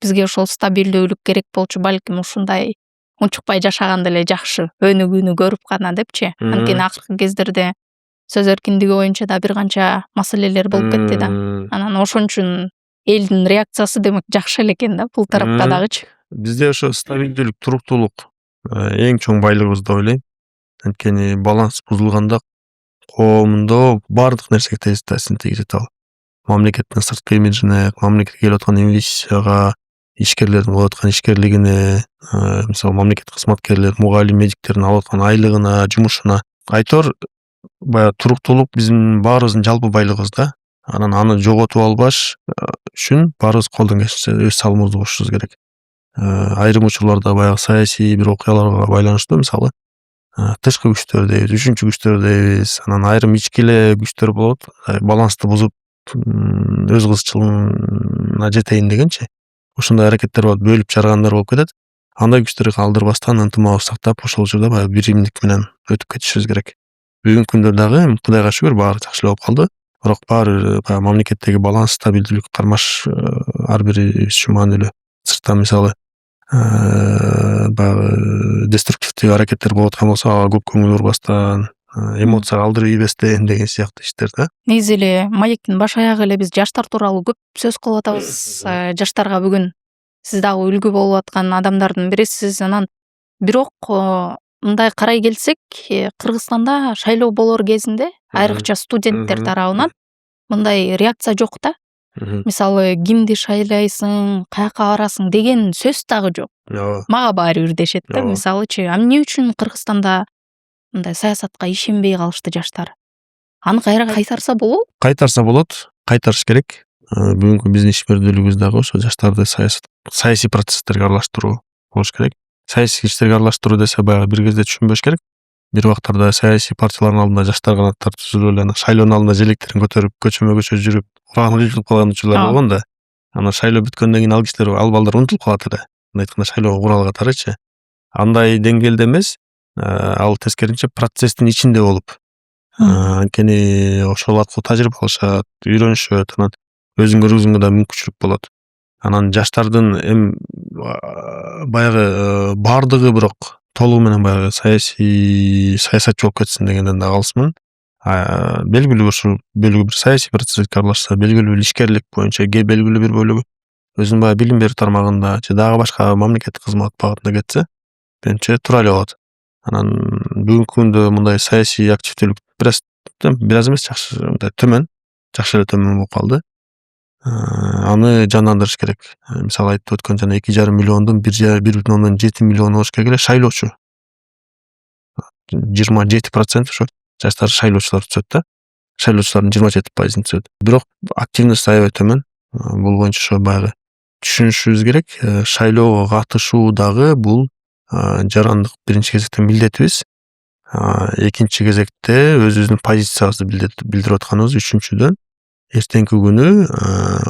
бизге ошол стабилдүүлүк керек болчу, балким ушундай унчукпай жашаган деле жакшы, өнүгүүнү көрүп гана депчи. Анткени акыркы кездерде сөз эркиндиги боюнча да бир канча маселелер болуп кетти да. Анан ошон үчүн элдин реакциясы демек жакшы эле экен да бул тарапта дагычы. Бизде ошо стабилдүүлүк, туруктуулук эң чоң байлыгыбыз деп ойлойм. Анткени баланс бузулганда коомдо баардык нерсеге таасирин тийгизет ал. Мамлекеттин сырткы имиджине, мамлекетке келип аткан инвестицияга, ишкерлердин кылып аткан ишкерлигине, мисалы мамлекеттик кызматкерлер, мугалим, медиктердин алып аткан айлыгына, жумушуна. Айтор баягы туруктуулук биздин баарыбыздын жалпы байлыгыбыз да. Анан аны жоготуп албаш үчүн баарыбыз колдон келишинче өз салымыбызды кошушубуз керек. Айрым учурларда баягы саясий бир окуяларга байланыштуу мисалы тышкы күчтөр дейбиз, үчүнчү күчтөр дейбиз. Анан айрым ички эле күчтөр болот. Балансты бузуп өз кызыкчылыгына жетейин дегенчи. Ошондой аракеттер болот, бөлүп жаргандар болуп кетет. Андай күчтөргө калтырбастан ынтымагыбызды сактап, ошол учурда баягы биримдик менен өтүп кетишибиз керек. Бүгүнкү күндө дагы Кудайга шүгүр баары жакшы эле болуп калды. Бирок баары баягы мамлекеттеги баланс, стабилдүүлүк кармаш ар бирибиз үчүн маанилүү. Сырттан мисалы баягы деструктивдүү аракеттер болуп аткан болсо, ага көп көңүл бурбастан, эмоцияга алдырып ийбестен деген сыяктуу иштер да. Негизи эле маектин баш аягы эле биз жаштар тууралуу көп сөз кылып атабыз. Жаштарга бүгүн сиз дагы үлгү болуп аткан адамдардын бирисиз. Анан бирок мындай карай келсек, Кыргызстанда шайлоо болор кезинде айрыкча студенттер тарабынан мындай реакция жок да. Мисалы кимди шайлайсың, каяка барасың деген сөз дагы жок. Мага баары бир дешет да. Мисалычы, эмне үчүн Кыргызстанда мындай саясатка ишенбей калышты жаштар? Аны кайра кайтарса болобу? Кайтарса болот, кайтарыш керек. Бүгүнкү биздин ишмердүүлүгүбүз дагы ошо жаштарды саясий процесстерге аралаштыруу болуш керек. Саясий иштерге аралаштыруу десе баягы бир кезде түшүнбөш керек. Бир убактарда саясий партиялардын алдында жаштар канаттар түзүлүп эле шайлоонун алдында желектерин көтөрүп, көчөмө көчө жүрүп, ураган кыйылып калган учурлар болгон да. Анан шайлоо бүткөндөн кийин ал кишилер, ал балдар унутулуп калат эле. Мындай айтканда шайлоого курал катарычы. Андай деңгээлде эмес, ал тескерисинче процесстин ичинде болуп, анткени ошол аркылуу тажрыйба алышат, үйрөнүшөт, анан өзүң көргүзгөнгө да мүмкүнчүлүк болот. Анан жаштардын баягы баардыгы бирок толугу менен баягы саясатчы болуп кетсин дегенден да калысмын. Белгилүү ушул бөлүгү бир саясий процесске аралашса, белгилүү бир ишкерлик боюнча, белгилүү бир бөлүгү өзүнүн баягы билим берүү тармагында же дагы башка мамлекеттик кызмат багытында кетсе, менимче туура эле болот. Анан бүгүнкү күндө мындай саясий активдүүлүк бир аз эмес жакшы, мындай төмөн, жакшы эле төмөн болуп калды. Аны жандандырыш керек. Мисалы айтып өткөн жана 2,5 миллиондун 1,7 миллион болуш керек эле шайлоочу. 27% ошо жаштар шайлоочулар түзөт да. Шайлоочулардын 27%-ын түзөт. Бирок активность аябай төмөн. Бул боюнча ошо баягы түшүнүшүбүз керек. Шайлоого катышуу дагы бул жарандык биринчи кезекте милдетибиз. Экинчи кезекте өзүбүздүн позициябызды билдирип атканыбыз, үчүнчүдөн эртеңки күнү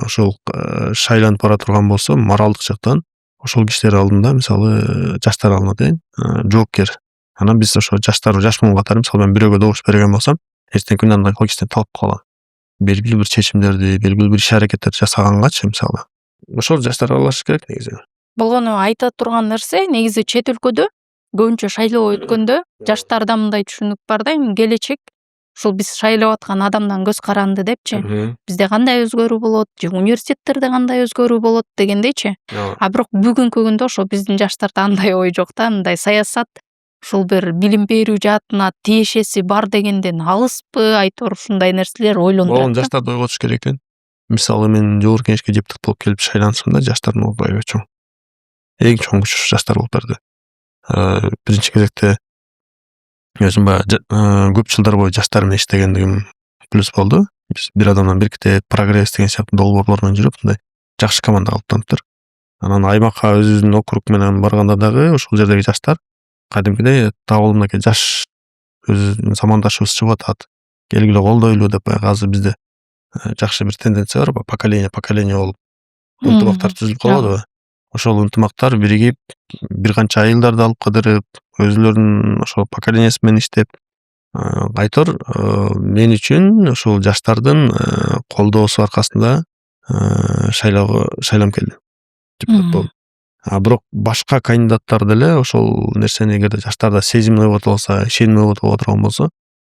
ошол шайланып бара турган болсо, моралдык жактан ошол кишилер алдында, мисалы жаштар алдында дейин, жоопкер. Анан биз ошо жаш муун катары, мисалы мен бирөөгө добуш берген болсом, эртеңки күнү андай кишиден талап калам. Белгилүү бир чечимдерди, белгилүү бир иш аракеттерди жасагангачы, мисалы. Ошол жаштар аралашыш керек негизи. Болгону айта турган нерсе, негизи чет өлкөдө көбүнчө шайлоо өткөндө жаштарда мындай түшүнүк бар да, келечек ушул биз шайлап аткан адамдан көз каранды депчи. Бизде кандай өзгөрүү болот, же университеттерде кандай өзгөрүү болот дегендейчи. Бирок бүгүнкү күндө ошо биздин жаштарда андай ой жок да, мындай саясат ушул бир билим берүү жаатына тиешеси бар дегенден алыспы, айтор ушундай нерселер ойлонуп жатат. Жаштарды ойготуш керек экен. Мисалы мен жогорку кеңешке депутат болуп келип шайлансам да, жаштардын орду аябай чоң. Эң чоң күч жаштар болуп берди. Биринчи кезекте өзүм баягы көп жылдар бою жаштар менен иштегендигим плюс болду. Биз бир адамдан бир китеп, прогресс деген сыяктуу долбоорлор менен жүрүп, мындай жакшы команда калыптырдык. Анан аймакка өзүбүздүн округ менен барганда дагы ошол жердеги жаштар кадимкидей табылымдаки жаш өз замандашыбыз чыгып атат. Келгиле колдойлу деп баягы азыр бизде жакшы бир тенденция бар, поколение болуп ынтымактар түзүлүп калбадыбы? Ошол ынтымактар биригип, бир канча айылдарды алып кыдырып, өзүлөрүнүн ошол поколениясы менен иштеп, айтор мен үчүн ошол жаштардын колдоосу аркасында шайланып келдим. Депутат болдум. Бирок башка кандидаттар деле ошол нерсени эгерде жаштарда сезимин ойгото алса, ишенимин ойгото турган болсо,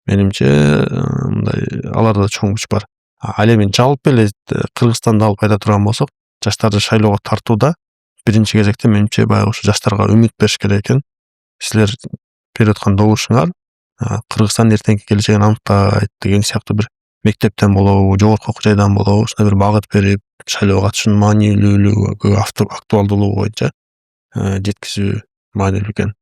менимче мындай аларда чоң күч бар. Ал эми жалпы эле Кыргызстанды алып айта турган болсок, жаштарды шайлоого тартууда биринчи кезекте менимче баягы ушу жаштарга үмүт бериш керек экен. Силер берип аткан добушуңар Кыргызстандын эртеңки келечегин аныктайт деген сыяктуу бир мектептен болобу, жогорку окуу жайдан болобу, ушундай бир багыт берип, шайлоого катышуунун маанилүүлүгү, актуалдуулугу боюнча жеткизүү маанилүү экен.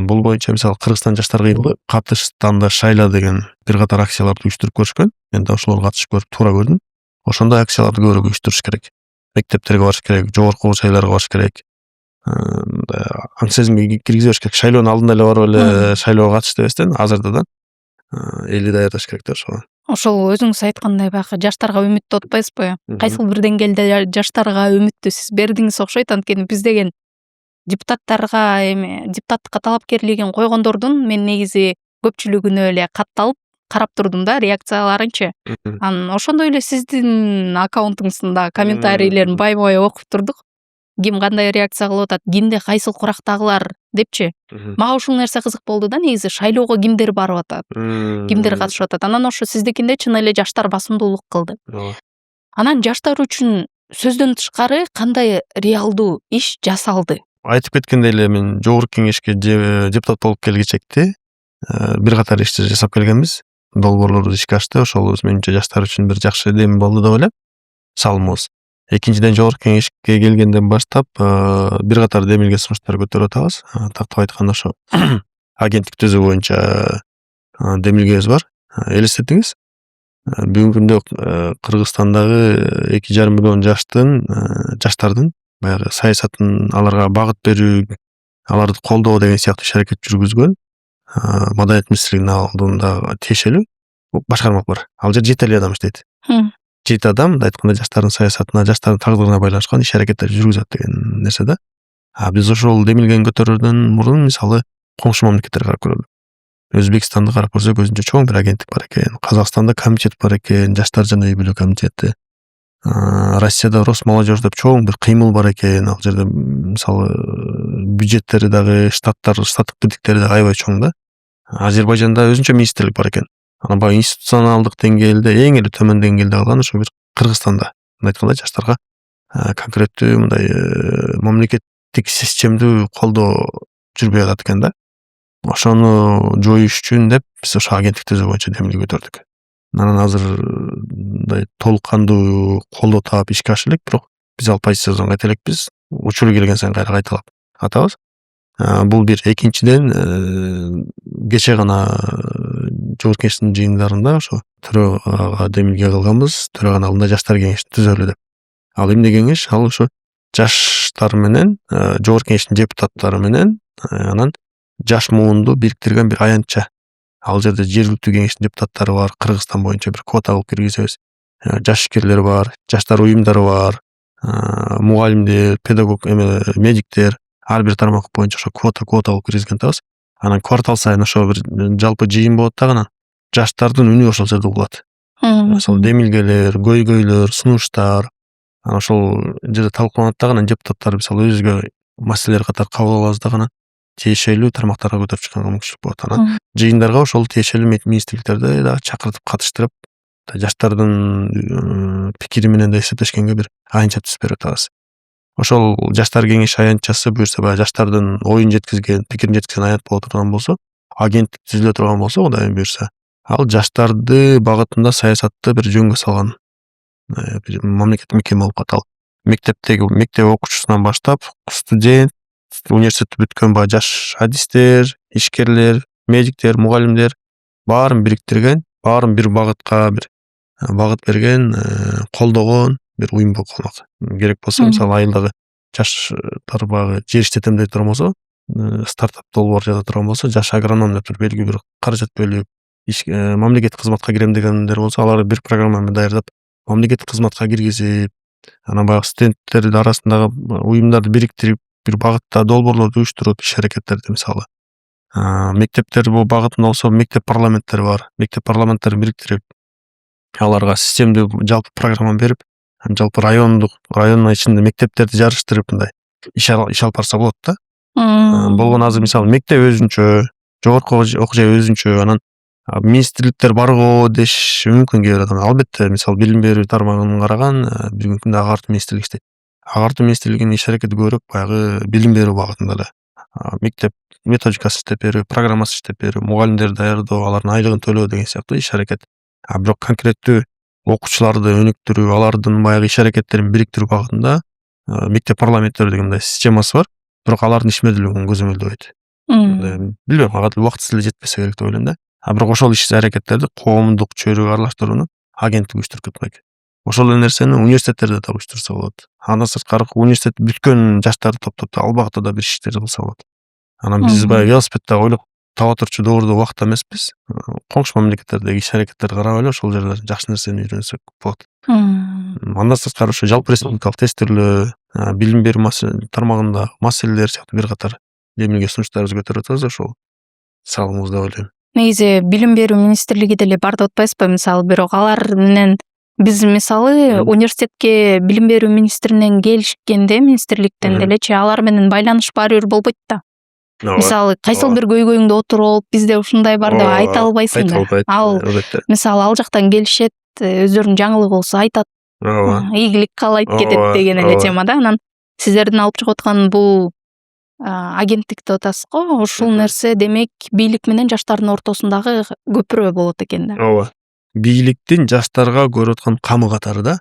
Бул боюнча мисалы Кыргызстан жаштар кыймылы катыштанда шайла деген бир катар акцияларды уюштуруп көрүшкөн. Мен да ошолорго катышып көрүп туура көрдүм. Ошондой акцияларды көбүрөөк уюштуруш керек. Мектептерге барыш керек, жогорку окуу жайларга барыш керек. Аң сезимге киргизе бериш керек. Шайлоонун алдында эле барып эле шайлоого катыш дебестен, азырда да элди даярдаш керек да ошого. Ошол өзүңүз айткандай баягы жаштарга үмүттү атпайсызбы? Кайсыл бир деңгээлде жаштарга үмүттү сиз бердиңиз окшойт. Анткени биз деген депутаттарга депутаттыкка талапкерлигин койгондордун мен негизи көпчүлүгүнө эле катталып карап турдум да, реакцияларынчы. Анан ошондой эле сиздин аккаунтуңуздун да комментарийлерин байма-бай окуп турдук. Ким кандай реакция кылып атат, кимде кайсыл курактагылар депчи. Мага ушул нерсе кызык болду да, негизи шайлоого кимдер барып атат, кимдер катышып атат. Анан ошо сиздикинде чын эле жаштар басымдуулук кылды. Анан жаштар үчүн сөздөн тышкары кандай реалдуу иш жасалды? Айтып кеткендей эле мен жогорку кеңешке депутат болуп келгичекти бир катар иштер жасап келгенбиз. Долбоорлорду ишке ашты. Ошол менимче жаштар үчүн бир жакшы дем болду деп ойлойм. Салымыбыз. Экинчиден жогорку кеңешке келгенден баштап бир катар демилге сунуштар көтөрүп атабыз. Тактап айтканда ошо агенттик түзүү боюнча демилгебиз бар. Элестетиңиз. Бүгүнкү күндө Кыргызстандагы 2,5 миллион жаштардын баягы саясатын аларга багыт берүү, аларды колдоо деген сыяктуу иш-аракет жүргүзгөн Маданият министрлигинин алдында тиешелүү башкарма бар. Ал жерде 7 адам иштейт. 7 адам мындай айтканда жаштардын саясатына, жаштардын тагдырына байланышкан иш-аракеттер жүргүзөт деген нерсе да. Биз ошол демилгени көтөрүүдөн мурун мисалы коңшу мамлекеттерге карап көрөлүк. Өзбекстанды карап көрсөк, өзүнчө чоң бир агенттик бар экен. Казакстанда комитет бар экен, жаштар жана үй бүлө комитети. Россияда Росмолодежь деп чоң бир кыймыл бар экен. Ал жерде мисалы бюджеттери дагы, штаттык бирдиктери дагы аябай чоң да. Азербайжанда өзүнчө министрлик бар экен. Анан баягы институционалдык деңгээлде эң эле төмөн деңгээлде калган ошо бир Кыргызстанда. Мындай айтканда жаштарга конкреттүү мындай мамлекеттик системдүү колдоо жүрбөй атат экен да. Ошону жоюш үчүн деп биз ошо агенттик түзүү боюнча демилге көтөрдүк. Анан азыр мындай толук кандуу колдоо таап ишке ашыш элек, бирок биз ал позициябыздан кайта элекпиз. Учуру келген сайын кайра кайталап атабыз. Бул бир. Экинчиден кечээ гана жогорку кеңештин жыйындарында ошо төрөгага демилге кылганбыз. Төрөганын алдында жаштар кеңешин түзөлү деп. Ал эмне кеңеш? Ал ошо жаштар менен жогорку кеңештин депутаттары менен анан жаш муунду бириктирген бир аянтча. Ал жерде жергиликтүү кеңештин депутаттары бар, Кыргызстан боюнча бир квота кылып киргизебиз. Жашкерлер бар, жаштар уюмдары бар, мугалимдер, педагог медиктер, ар бир тармак боюнча ошо квота кылып киргизген атабыз. Анан квартал сайын ошо бир жалпы жыйын болот да, анан жаштардын үнү ошол жерде угулат. Ошол демилгелер, көйгөйлөр, сунуштар ошол жерде талкууланат да, анан депутаттар мисалы өзгө маселелер катар кабыл алабыз да, анан тиешелүү тармактарга көтөрүп чыкканга мүмкүнчүлүк болот. Анан жыйындарга ошол тиешелүү министрликтерди да чакыртып катыштырып, жаштардын пикири менен да эсептешкенге бир аянтча түзүп берип атабыз. Ошол жаштар кеңеши аянтчасы буюрса баягы жаштардын оюн жеткизген, пикирин жеткизген аянт боло турган болсо, агенттик түзүлө турган болсо, Кудайым буюрса, ал жаштарды багытында саясатты бир жөнгө салган бир мамлекеттик мекеме болуп калат. Ал мектеп окуучусунан баштап студент, университетти бүткөн баягы жаш адистер, ишкерлер, медиктер, мугалимдер баарын бириктирген, баарын бир багытка бир багыт берген, колдогон бир уюм болуп калмак. Керек болсо мисалы айылдагы жаштар багы жер иштетем деп турган болсо, стартап долбоор жаза турган болсо, жаш агроном деп белгилүү бир каражат бөлүп, мамлекеттик кызматка кирем дегендер болсо, аларды бир программа менен даярдап, мамлекеттик кызматка киргизип, анан баягы студенттердин арасындагы уюмдарды бириктирип, бир багытта долбоорлорду уюштуруп, иш-аракеттерди мисалы. Мектептер бул багытында болсо, мектеп парламенттери бар. Мектеп парламенттерин бириктирип, аларга системдүү жалпы программа берип, жалпы райондун ичинде мектептерди жарыштырып, мындай иш алып барса болот да. Болгон азыр мисалы мектеп өзүнчө, жогорку окуу жай өзүнчө, анан министрликтер бар го деш мүмкүн кээ бир адам. Албетте мисалы билим берүү тармагын караган бүгүнкү күндө агартуу министрлиги иштейт. Агартуу министрлигинин иш аракети көбүрөөк баягы билим берүү багытында эле. Мектеп методикасы иштеп берүү, программасы иштеп берүү, мугалимдерди даярдоо, алардын айлыгын төлөө деген сыяктуу иш аракет. Бирок конкреттүү окуучуларды өнүктүрүү, алардын баягы иш аракеттерин бириктирүү багытында мектеп парламенттери деген мындай системасы бар. Бирок алардын ишмердүүлүгүн көзөмөлдөбөйт. Билбейм, ага убактысы эле жетпесе керек деп ойлойм да. Бирок ошол иш аракеттерди коомдук чөйрөгө аралаштырууну агенттик уюштуруп кетмек. Ошол эле нерсени университеттерде да уюштурса болот. Андан сырткары университет бүткөн жаштарды топтоп ал багытта да бир иштер кылса болот. Анан биз баягы велосипедде ойлоп таба турчу доордо убакта эмеспиз. Коңшу мамлекеттердеги иш аракеттерди карап эле ошол жерлерден жакшы нерсени үйрөнсөк болот. Андан сырткары ушу жалпы республикалык тестирлөө, билим берүү тармагында маселелер сыяктуу бир катар демилге сунуштарыбызды көтөрүп атабыз, ошол салымыбыз деп ойлойм. Негизи билим берүү министрлиги деле бар деп атпайсызбы, мисалы, бирок алар менен биз мисалы университетке билим берүү министринен келишкенде, министрликтен делечи алар менен байланыш баары бир болбойт да. Мисалы, кайсыл бир көйгөйүңдү отуруп, бизде ушундай бар деп айта албайсың да. Ал мисалы ал жактан келишет, өздөрүнүн жаңылыгы болсо айтат, ийгилик каалайт кетет деген эле темада. Анан сиздердин алып чыгып аткан бул агенттик деп атасыз го, ушул нерсе демек бийлик менен жаштардын ортосундагы көпүрө болот экен да. Ооба. Бийликтин жаштарга көрүп аткан камы катары да.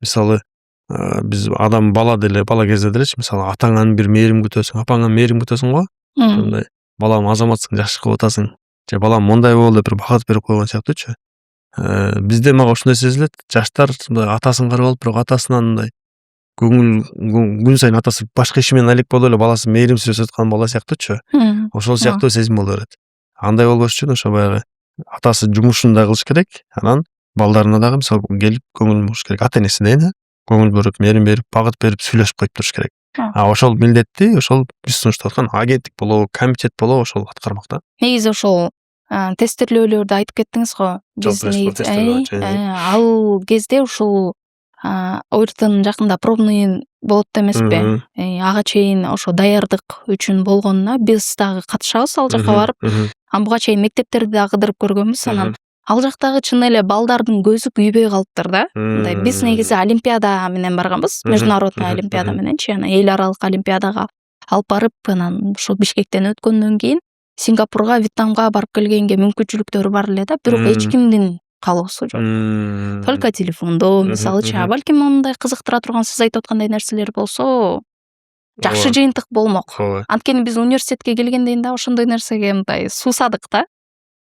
Мисалы, биз адам бала кезде делечи, мисалы атаңан бир мээрим күтөсүң, апаңан мээрим күтөсүң го. Ошондой балам азаматсың, жакшы кылып атасың, же балам мондай бол деп бир багат берип койгон сыяктуучу. Бизде мага ошондой сезилет. Жаштар атасын карап алып, бирок атасынан мындай күн сайын атасы башка иши менен алек болуп эле баласы мээримсиз өсүп аткан бала сыяктуучу. Ошол сыяктуу сезим боло берет. Андай болбош үчүн ошо баягы атасы жумушун да кылыш керек, анан балдарына дагы мисалы келип көңүл буруш керек. Ата энеси да көңүл буруп, мээрим берип, багыт берип сүйлөшүп коюп туруш керек. Ошол милдетти ошол биз сунуштап аткан агенттик болобу, комитет болобу ошол аткармак да. Негизи ошол тестирлөөлөрдү айтып кеттиңиз го. Ал кезде ушул ОРТнын жакында пробный болот эмеспи? Ага чейин ошо даярдык үчүн болгонуна биз дагы катышабыз ал жака барып. Буга чейин мектептерди дагы кыдырып көргөнбүз. Анан ал жактагы чын эле балдардын көзү күйбөй калыптыр да. Мындай биз негизи олимпиада менен барганбыз, международный олимпиада мененчи, анан эл аралык олимпиадага алып барып, анан ошол Бишкектен өткөндөн кийин Сингапурга, Вьетнамга барып келгенге мүмкүнчүлүктөрү бар эле да, бирок эч кимдин калоосу жок. Только телефондо, мисалычы, балким мындай кызыктыра турган сиз айтып аткандай нерселер болсо, жакшы жыйынтык болмок. Анткени биз университетке келгенден да ошондой нерсеге мындай суусадык да.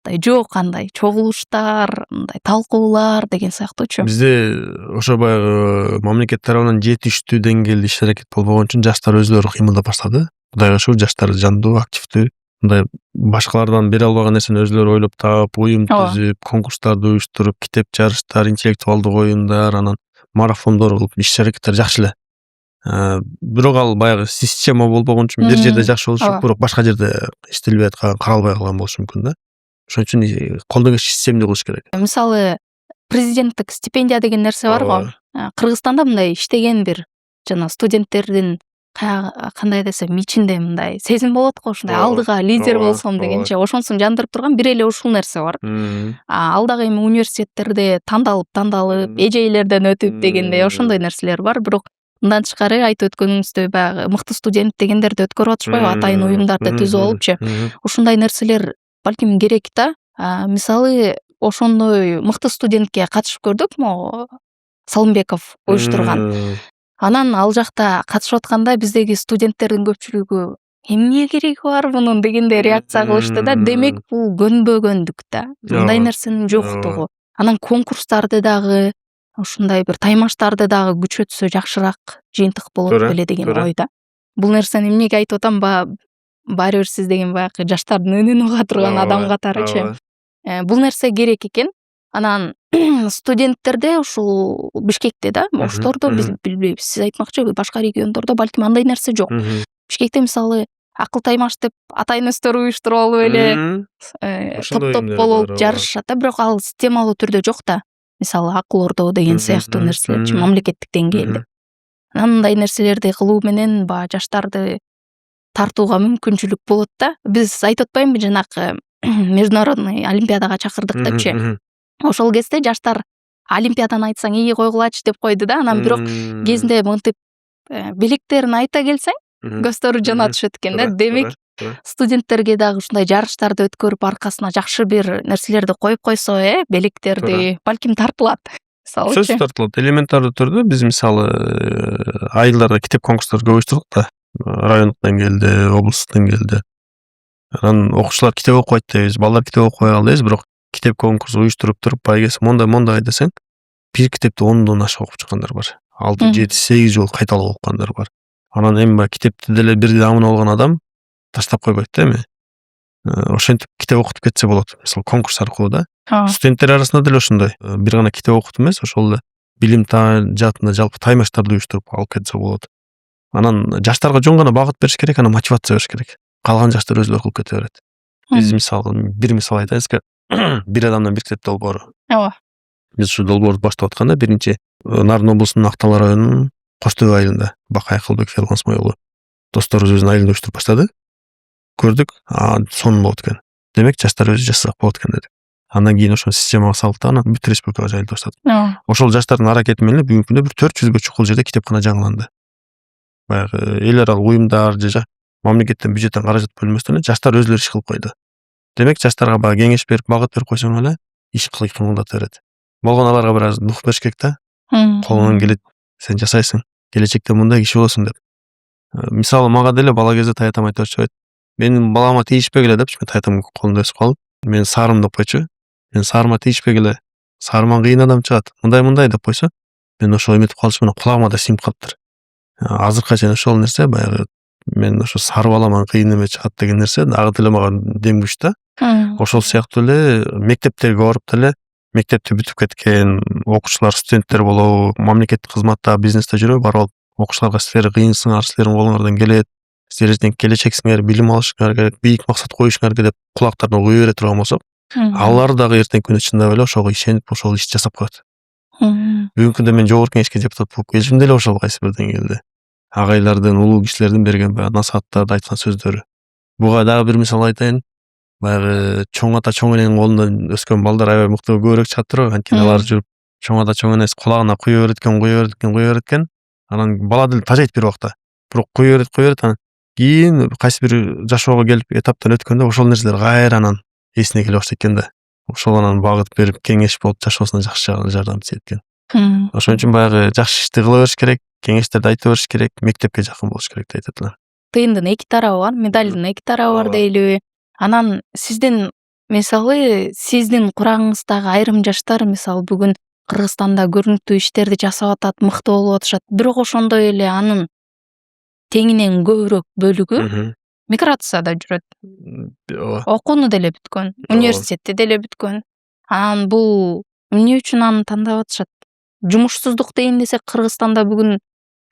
Жок андай чогулуштар, мындай талкуулар деген сыяктуучу. Бизде ошо баягы мамлекет тарабынан жетиштүү деңгээлде иш аракет болбогон үчүн жаштар өзлөрү кыймылдап баштады. Кудайга шүгүр, жаштар жандуу, активдүү. Мындай башкалардан бере албаган нерсени өзлөрү ойлоп таап, уюм түзүп, конкурстарды уюштуруп, китеп жарыштар, интеллектуалдык оюндар, анан марафондор кылып иш аракеттер жакшы эле. Бирок ал баягы система болбогон үчүн бир жерде жакшы болушу мүмкүн, бирок башка жерде иштелбей аткан, каралбай калган болушу мүмкүн да. Ошон үчүн колдон келиши системдүү кылыш керек. Мисалы, президенттик стипендия деген нерсе бар го. Кыргызстанда мындай иштеген бир жана студенттердин кандай десем ичинде мындай сезим болот го, ушундай алдыга лидер болсом дегенче, ошонусун жандырып турган бир эле ушул нерсе бар. Ал дагы эми университеттерде тандалып, эжейлерден өтүп дегендей ошондой нерселер бар. Бирок мындан тышкары айтып өткөнүңүздөй баягы мыкты студент дегендерди өткөрүп атышпайбы, атайын уюмдарды түзүп алыпчы. Ушундай нерселер балким керек да. Мисалы, ошондой мыкты студентке катышып көрдүк, могу Салымбеков уюштурган. Анан ал жакта катышып атканда биздеги студенттердин көпчүлүгү эмне кереги бар мунун дегендей реакция кылышты да. Демек бул көнбөгөндүк да. Мындай нерсенин жоктугу. Анан конкурстарды дагы, ушундай бир таймаштарды дагы күчөтсө жакшыраак жыйынтык болот беле деген ойда. Бул нерсени эмнеге айтып атам, баары бир сиз деген баягы жаштардын үнүн уга турган адам катарычы. Бул нерсе керек экен. Анан студенттерде ушул Бишкекте да, Оштордо биз билбейбиз. Сиз айтмакчы, башка региондордо балким андай нерсе жок. Бишкекте мисалы акыл таймаш деп атайын өстөр уюштуруп алып эле топ болуп жарышат да, бирок ал системалуу түрдө жок да. Мисалы акыл ордо деген сыяктуу нерселерчи мамлекеттик деңгээлде. мындай нерселерди кылуу менен баягы жаштарды тартууга мүмкүнчүлүк болот да. Биз айтып атпаймынбы жанакы международный олимпиадага чакырдык депчи. Ошол кезде жаштар олимпиаданы айтсаң ии койгулачы деп койду да. Анан бирок кезинде мынтип белектерин айта келсең көздөрү жана түшөт экен да. Демек студенттерге дагы ушундай жарыштарды өткөрүп аркасына жакшы бир нерселерди коюп койсо, белектерди балким тартылат. Сөз тартылат. Элементардуу түрдө биз мисалы айылдарда китеп конкурстары көп уюштурдук да. Райондук деңгээлде, облустук деңгээлде. Анан окуучулар китеп окубайт дейбиз, балдар китеп окубай калды дейбиз, бирок китеп конкурсу уюштуруп туруп байгеси мондай десең, бир китепти 10дон ашык окуп чыккандар бар. 6, 7, 8 жолу кайталап окугандар бар. Анан эми баягы китепти деле бир дамына болгон адам таштап койбойт да эми. Ошентип китеп окутуп кетсе болот. Мисалы конкурс аркылуу да. Студенттер арасында деле ошондой. Бир гана китеп окутуп эмес, ошол эле билим жаатында жалпы таймаштарды уюштуруп алып кетсе болот. Анан жаштарга жөн гана багыт бериш керек, анан мотивация бериш керек. Калган жаштар өзүлөрү кылып кете берет. Биз мисалы бир мисал айтайынбызбы, бир адамдан бир китеп долбоору. Ооба. Биз ушу долбоорду баштап атканда биринчи Нарын облусунун Актал районунун Коштөбө айылында Бакай Акылбек Фелгансмой досторубуз өзүнүн айылында уюштуруп баштады. Көрдүк, сонун болот экен. Демек жаштар өзү жасасак болот экен дедик. Андан кийин ошону системага салдык да, анан бүт республикага жайылып баштадык. Ошол жаштардын аракети менен бүгүнкү күндө бир 400гө чукул жерде китепкана жаңыланды. Баягы эл аралык уюмдар же мамлекеттен бюджеттен каражат бөлүнбөстөн эле жаштар өзүлөрү иш кылып койду. Демек жаштарга баягы кеңеш берип, багыт берип койсоң эле иш кылгындата берет. Болгон аларга бир аз дух бериш керек да. Колуңан келет, сен жасайсың. Келечекте мындай киши болосуң деп. Мисалы мага деле бала кезде таятам айтып атышат. Менин балама тийишпегиле депчи, мен таятамдын колунда өсүп калып, мен сарым деп койчу. Мен сарыма тийишпегиле. Сарыман кыйын адам чыгат. Мындай деп койсо, мен ошо эметип калышы менен кулагыма да сиңип калыптыр. Азыркыга чейин ошол нерсе баягы мен ошо сары баламан кыйын эме чыгат деген нерсе дагы деле мага дем күч да. Ошол сыяктуу эле мектептерге барып деле мектепти бүтүп кеткен окуучулар, студенттер болобу, мамлекеттик кызматта, бизнесте жүрөбү, барып окуучуларга силер кыйынсыңар, силердин колуңардан келет, силер келечексиңер, билим алышыңар керек, бийик максат коюшуңар керек деп кулактарына куя бере турган болсок, алар дагы эртеңки күнү чындап эле ошого ишенип, ошол ишти жасап коет. Бүгүнкү күндө мен жогорку кеңешке депутат болуп келишим деле ошол кайсы бир деңгээлде. Агайлардын, улуу кишилердин берген баягы насааттарды айткан сөздөрү. Буга дагы бир мисал айтайын. Баягы чоң ата чоң эненин колунда өскөн балдар аябай мыкты көбүрөөк чыгат турбайбы? Анткени алар жүрүп чоң ата чоң энеси кулагына куя берет экен. Анан бала деле тажайт бир убакта. Бирок куя берет анан кийин кайсы бир жашоого келип этаптан өткөндө ошол нерселер кайрадан эсине келе баштайт экен да. Ошол анан багыт берип, кеңеш болуп жашоосуна жакшы жардам тиет экен. Ошон үчүн баягы жакшы ишти кыла бериш керек, кеңештерди айта бериш керек, мектепке жакын болуш керек деп айтат элем. Тыйындын эки тарабы бар, медалдын эки тарабы бар дейлиби? Анан сиздин мисалы сиздин курагыңыздагы айрым жаштар мисалы бүгүн Кыргызстанда көрүнүктүү иштерди жасап атат, мыкты болуп атышат. Бирок ошондой эле анын теңинен көбүрөөк бөлүгү миграцияда жүрөт. Окууну деле бүткөн, университетти деле бүткөн. Анан бул эмне үчүн аны тандап атышат? Жумушсуздук дейин десек, Кыргызстанда бүгүн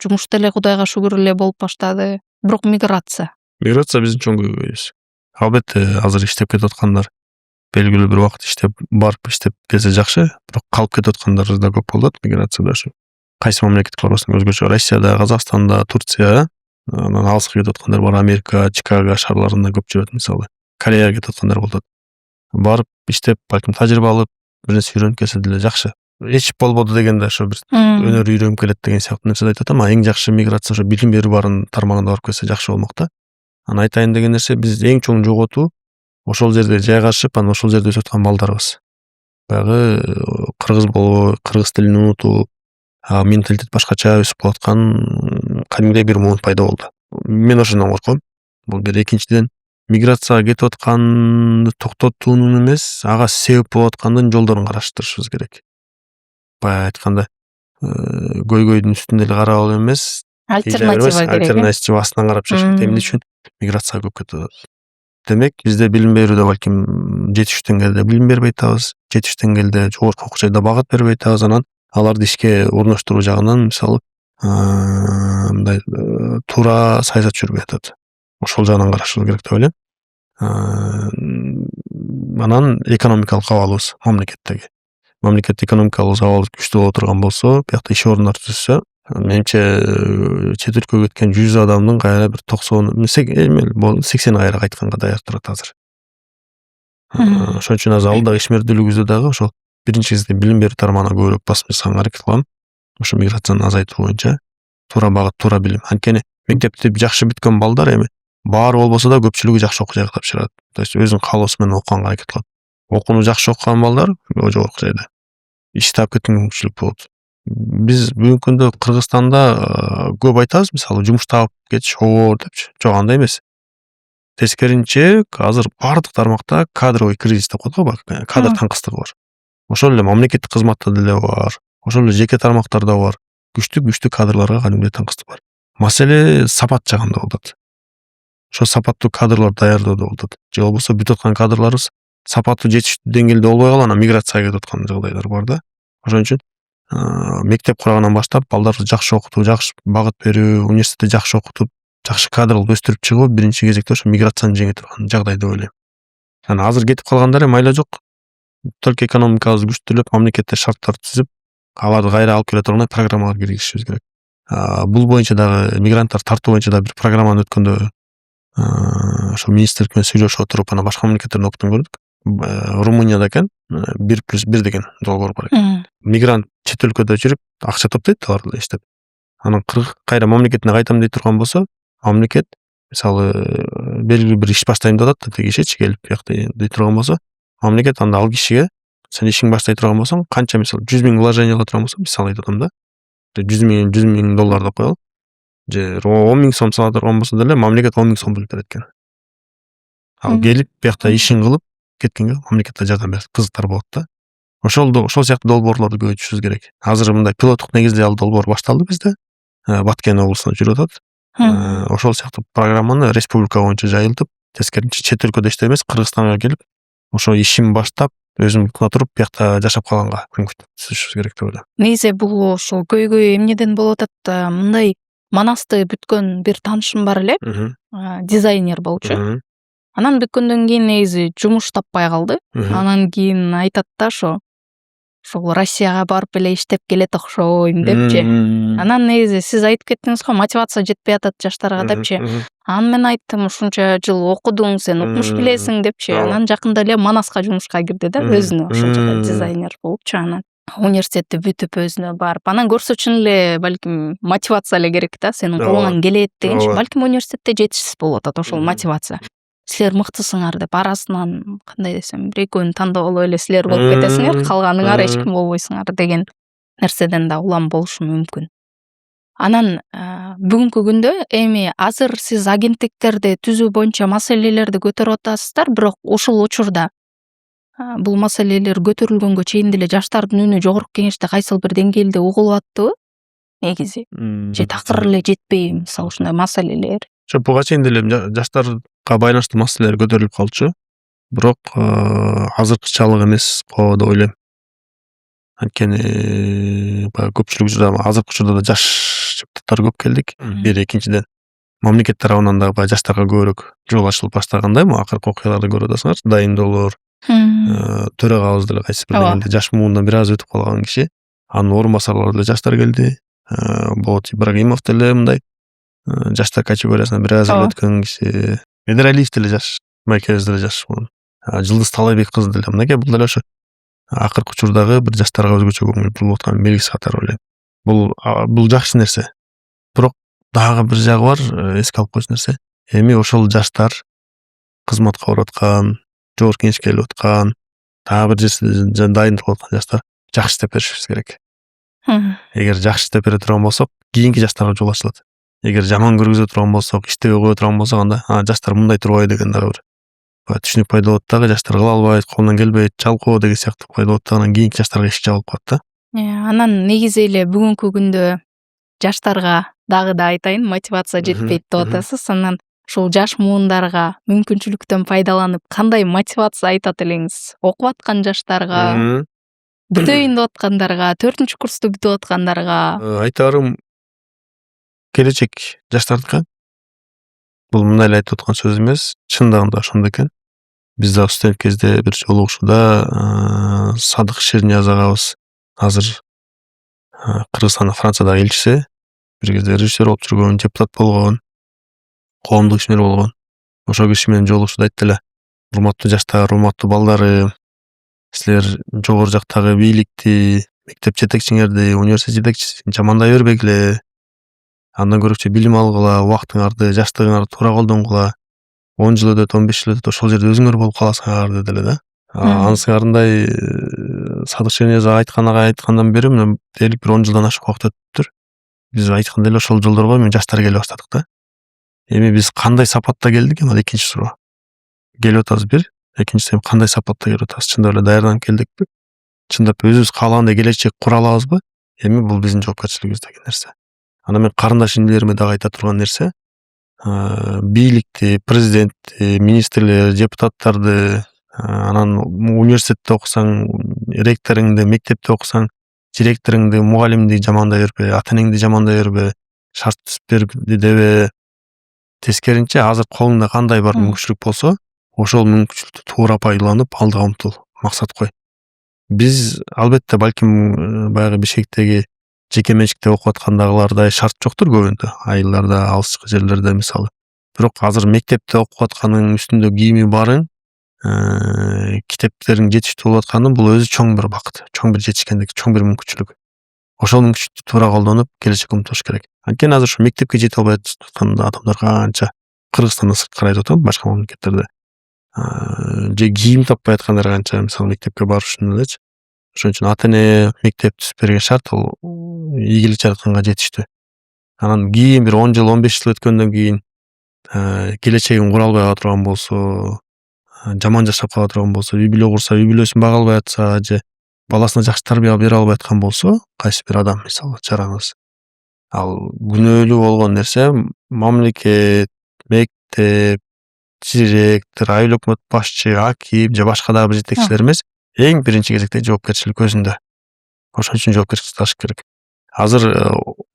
жумуш деле Кудайга шүгүр эле болуп баштады. Бирок миграция Биздин чоң көйгөйүбүз. Албетте азыр иштеп кетип аткандар белгилүү бир убакыт иштеп барып иштеп келсе жакшы, бирок калып кетип аткандар да көп болот миграцияда ушу. Кайсы мамлекетке барбасаң өзгөчө, Россияда, Казакстанда, Турция, анан алыска кетип аткандар бар, Америка, Чикаго шаарларында көп жүрөт мисалы. Кореяга кетип аткандар болот. Барып иштеп, балким тажрыйба алып, бир нерсе үйрөнүп келсе деле жакшы. Эч болбоду дегенде ошо бир өнөр үйрөнүп келет деген сыяктуу нерсе айтып атам, эң жакшы миграция ошо билим берүү барын тармагында барып келсе жакшы болмок да. Анан айтайын деген нерсе, биз эң чоң жоготуу ошол жерде жайгашып, анан ошол жерде өсүп аткан балдарыбыз. Баягы кыргыз болобу, кыргыз тилин унутуп, менталитет башкача өсүп калаткан кадимгидей бир муун пайда болду. Мен ошондон корком. Бул бир. Экинчиден, миграцияга кетип атканды токтотуунун эмес, ага себеп болуп аткандын жолдорун караштырышыбыз керек. Баягы айтканда, көйгөйдүн үстүндө эле карап алып эмес, альтернатива керек. Альтернатива астынан карап чыгыш керек. Эмне үчүн миграция көп кетип атат? Демек, бизде билим берүүдө балким жетиштүү деңгээлде билим бербей атабыз, жетиштүү деңгээлде жогорку окуу жайда багыт бербей атабыз, анан аларды ишке орноштуруу жагынан мисалы мындай туура саясат жүрбөй атат. Ошол жагынан карашыбыз керек деп ойлойм. Анан экономикалык абалыбыз мамлекеттеги. Мамлекет экономикалык абалы күчтүү боло турган болсо, биякта иш орундары түзүлсө, Менимче чет өлкөгө кеткен 100 адамдын кайра бир 80 кайра кайтканга даяр турат азыр. Ошон үчүн азыр алдагы ишмердүүлүгүбүздө дагы ошол биринчи кезде билим берүү тармагына көбүрөөк басым жасаганга аракет кылам. Ошо миграцияны азайтуу боюнча туура багыт, туура билим. Анткени мектепти жакшы бүткөн балдар эми баары болбосо да көпчүлүгү жакшы окуу жайга тапшырат. То есть өзүнүн каалоосу менен окуганга аракет кылат. Окууну жакшы окуган балдар жогорку жайда иш таап кеткен көпчүлүк болот. Биз бүгүнкү күндө Кыргызстанда көп айтабыз, мисалы жумуш таап кетиш оор депчи. Жок, андай эмес. Тескеринче азыр бардык тармакта кадровый кризис деп коет го, кадр таңкыстыгы бар. Ошол эле мамлекеттик кызматта деле бар. Ошол эле жеке тармактарда бар. Күчтүү кадрларга кадимдей таңкыстык бар. Маселе сапат жагында болуп атат. Ошо сапаттуу кадрлар даярдоодо болуп атат. Же болбосо бүтүп аткан кадрларыбыз сапаттуу жетиштүү деңгээлде болбой калып, анан миграцияга кетип аткан жагдайлар бар да. Ошон үчүн мектеп курагынан баштап балдарды жакшы окутуу, жакшы багыт берүү, университетте жакшы окутуп, жакшы кадр өстүрүп чыгуу биринчи кезекте ошо миграцияны жеңе турган жагдай деп ойлойм. Анан азыр кетип калгандар эми майла жок. Только экономикабыз күчтүүлөп, мамлекетте шарттар түзүп, аларды кайра алып келе турган программалар киргизишибиз керек. Бул боюнча дагы мигранттар тартуу боюнча да бир программаны өткөндө ошо министрлик менен сүйлөшүп отуруп, анан башка мамлекеттерде окутуп көрдүк. Румынияда экен 1+1 деген долбоор бар экен. Мигрант чет өлкөдө жүрүп акча топтойт, алар иштеп. Анан кайра мамлекетине кайтам дей турган болсо, мамлекет мисалы белгилүү бир иш баштайм деп атат, теги кишичи келип биякта дей турган болсо, мамлекет анда ал кишиге сен ишиңди баштай турган болсоң, канча мисалы 100 000 вложение кыла турган болсо, мисалы айтып атам да. 100 000 доллар деп коелу. Же 10 000 сом сала турган болсо деле мамлекет 10 000 сом бөлүп берет экен. Ал келип биякта ишин кылып кеткенге мамлекетте жардам берет, кызыктар болот да. Ошол сыяктуу долбоорлорду көбөйтүшүбүз керек. Азыр мындай пилоттук негизде ал долбоор башталды бизде. Баткен облусунда жүрүп атат. Ошол сыяктуу программаны республика боюнча жайылтып, тескеринче чет өлкөдө иштеп эмес, Кыргызстанга келип, ошо ишин баштап, өзүн кыла туруп, биякта жашап калганга мүмкүнчүлүк түзүшүбүз керек деп ойлойм. Негизи бул ошо көйгөй эмнеден болуп атат? Мындай Манасты бүткөн бир таанышым бар эле, дизайнер болчу. Анан бүткөндөн кийин негизи жумуш таппай калды. Анан кийин айтат да ошол Россияга барып эле иштеп келет окшойм депчи. Анан негизи сиз айтып кеттиңиз го, мотивация жетпей атат жаштарга депчи. Анан мен айттым, ушунча жыл окудуң, сен укмуш билесиң депчи. Анан жакында эле Манаска жумушка кирди да, өзүнө ошол жакта дизайнер болупчу. Анан университетти бүтүп өзүнө барып, анан көрсө чын эле балким мотивация эле керек да, сенин колуңан келет дегенчи. Балким университетте жетишсиз болуп атат ошол мотивация. Силер мыктысыңар деп арасынан кандай десем, бир экөөнү тандап алып эле силер болуп кетесиңер, калганыңар эч ким болбойсуңар деген нерседен да улам болушу мүмкүн. Анан бүгүнкү күндө эми азыр сиз агенттиктерди түзүү боюнча маселелерди көтөрүп атасыздар, бирок ушул учурда бул маселелер көтөрүлгөнгө чейин деле жаштардын үнү жогорку кеңеште кайсыл бир деңгээлде угулуп аттыбы? Негизи же такыр эле жетпейби мисалы ушундай маселелер? Буга чейин деле жаштарга байланыштуу маселелер көтөрүлүп калчу, бирок азыркычалык эмес го деп ойлойм. Анткени көпчүлүк учурда азыркы учурда да жаш депутаттар көп келдик. Бир экинчиден мамлекет тарабынан да жаштарга көбүрөөк жол ачылып баштагандай, акыркы окуяларды көрүп атасыңар, дайындоолор, төрагабыз деле кайсы бир дегенде жаш муундан бир аз өтүп калган киши, анын орун басарлары деле жаштар келди. Болот Ибрагимов деле мындай жаштар категориясына бир аз өткөн киши. Медералиев деле жаш, Майкебиз деле жаш. Жылдыз Талайбек кызы деле мынакей, бул деле ошо акыркы учурдагы бир жаштарга өзгөчө көңүл бурулуп аткан белгиси катары ойлойм. Бул жакшы нерсе. Бирок дагы бир жагы бар, эске алып коюш нерсе. Эми ошол жаштар кызматка барып аткан, жогорку кеңешке келип аткан, дагы бир жерде дайындалып аткан жаштар жакшы иштеп беришибиз керек. Эгер жакшы иштеп бере турган болсок, кийинки жаштарга жол ачылат. Эгер жаман көргөзө турган болсок, иштебей кое турган болсок, анда жаштар мындай турбайбы деген дагы бир түшүнүк пайда болот дагы, жаштар кыла албайт, колунан келбейт, жалкоо деген сыяктуу пайда болот дагы, анан кийинки жаштарга эшик жабылып калат да. Анан негизи эле бүгүнкү күндө жаштарга дагы да айтайын, мотивация жетпейт деп атасыз. Анан ушул жаш муундарга мүмкүнчүлүктөн пайдаланып кандай мотивация айтат элеңиз? Окуп аткан жаштарга, бүтөйүн деп аткандарга, 4-курсту бүтүп аткандарга айтарым, келечек жаштардыкы. Бул мындай эле айтып аткан сөз эмес, чындыгында ошондой экен. Биз да студент кезде бир жолугушууда Садык Шерниязов агабыз азыр Кыргызстандын Франциядагы элчиси, бир кезде режиссер болуп жүргөн, депутат болгон, коомдук ишмер болгон. Ошол киши менен жолугушууда айтты эле: урматтуу жаштар, урматтуу балдарым, силер жогору жактагы бийликти, мектеп жетекчиңерди, университет жетекчисин жамандай бербегиле. Андан көрөчү билим алгыла, убактыңарды, жаштыгыңарды туура колдонгула. 10 жыл өтөт, 15 жыл өтөт, ошол жерде өзүңөр болуп каласыңар деди эле да. Анысыңарындай Садык Шенизов айткандан бери мына дээрлик бир 10 жылдан ашык убакыт өтүптүр. Биз айткандай эле ошол жылдарга мен жаштар келе баштадык да. Эми биз кандай сапатта келдик? Эми экинчи суроо. Келип атабыз бир, экинчиси кандай сапатта келип атабыз? Чындап эле даярданып келдикпи? Чындап өзүбүз каалагандай келечек кура алабызбы? Эми бул биздин жоопкерчилигибиздеги нерсе. Анан мен карындаш инилериме дагы айта турган нерсе, бийликти, президентти, министрлер, депутаттарды, анан университетте окусаң, ректоруңду, мектепте окусаң, директоруңду, мугалимди жамандай бербе, ата-энеңди жамандай бербе, шарт түзүп берди дебе. Тескеринче азыр колуңда кандай бар мүмкүнчүлүк болсо, ошол мүмкүнчүлүктү туура пайдаланып алдыга умтул. Максат кой. Биз албетте балким баягы Бишкектеги жеке менчикте окуп аткандагылардай шарт жоктур көбүндө, айылдарда, алыскы жерлерде мисалы. Бирок азыр мектепте окуп атканың, үстүндө кийими барың, китептериң жетиштүү болуп атканы бул өзү чоң бир бакыт, чоң бир жетишкендик, чоң бир мүмкүнчүлүк. Ошол мүмкүнчүлүктү туура колдонуп, келечекке умтулуш керек. Анткени азыр ушу мектепке жете албай аткан адамдар канча. Кыргызстандан сырт карай атам, башка мамлекеттерде. Же кийим таппай аткандар канча, мисалы мектепке барыш үчүн элечи. Ошон үчүн ата-эне мектеп түзүп берген шарт ал ийгилик жаратканга жетиштүү. Анан кийин бир 10 жыл, 15 жыл өткөндөн кийин келечегин кура албай кала турган болсо, жаман жашап кала турган болсо, үй бүлө курса, үй бүлөсүн бага албай атса, же баласына жакшы тарбия бере албай аткан болсо, кайсы бир адам мисалы жараныбыз. Ал күнөөлүү болгон нерсе мамлекет, мектеп, директор, айыл өкмөт башчы, аким же башка дагы бир жетекчилер эмес, эң биринчи кезекте жоопкерчилик өзүндө. Ошон үчүн жоопкерчиликти алыш керек. Азыр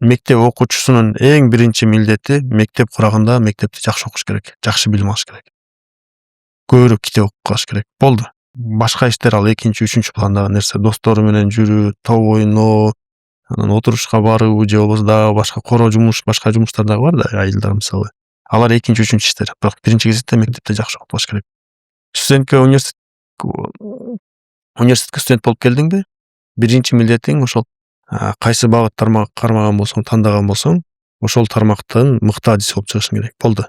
мектеп окуучусунун эң биринчи милдети мектеп кураганда мектепти жакшы окуш керек, жакшы билим алыш керек. Көбүрөөк китеп окуп калыш керек. Болду. Башка иштер ал экинчи, үчүнчү пландагы нерсе. Достору менен жүрүү, топ ойноо, анан отурушка баруу же болбосо дагы башка короо жумуш, башка жумуштар дагы бар да, айылда мисалы. Алар экинчи, үчүнчү иштер. Бирок биринчи кезекте мектепте жакшы окуп калыш керек. Студентке университетке студент болуп келдиңби? Биринчи милдетиң ошол кайсы багыт тармак кармаган болсоң, тандаган болсоң, ошол тармактын мыкты адиси болуп чыгышың керек. Болду.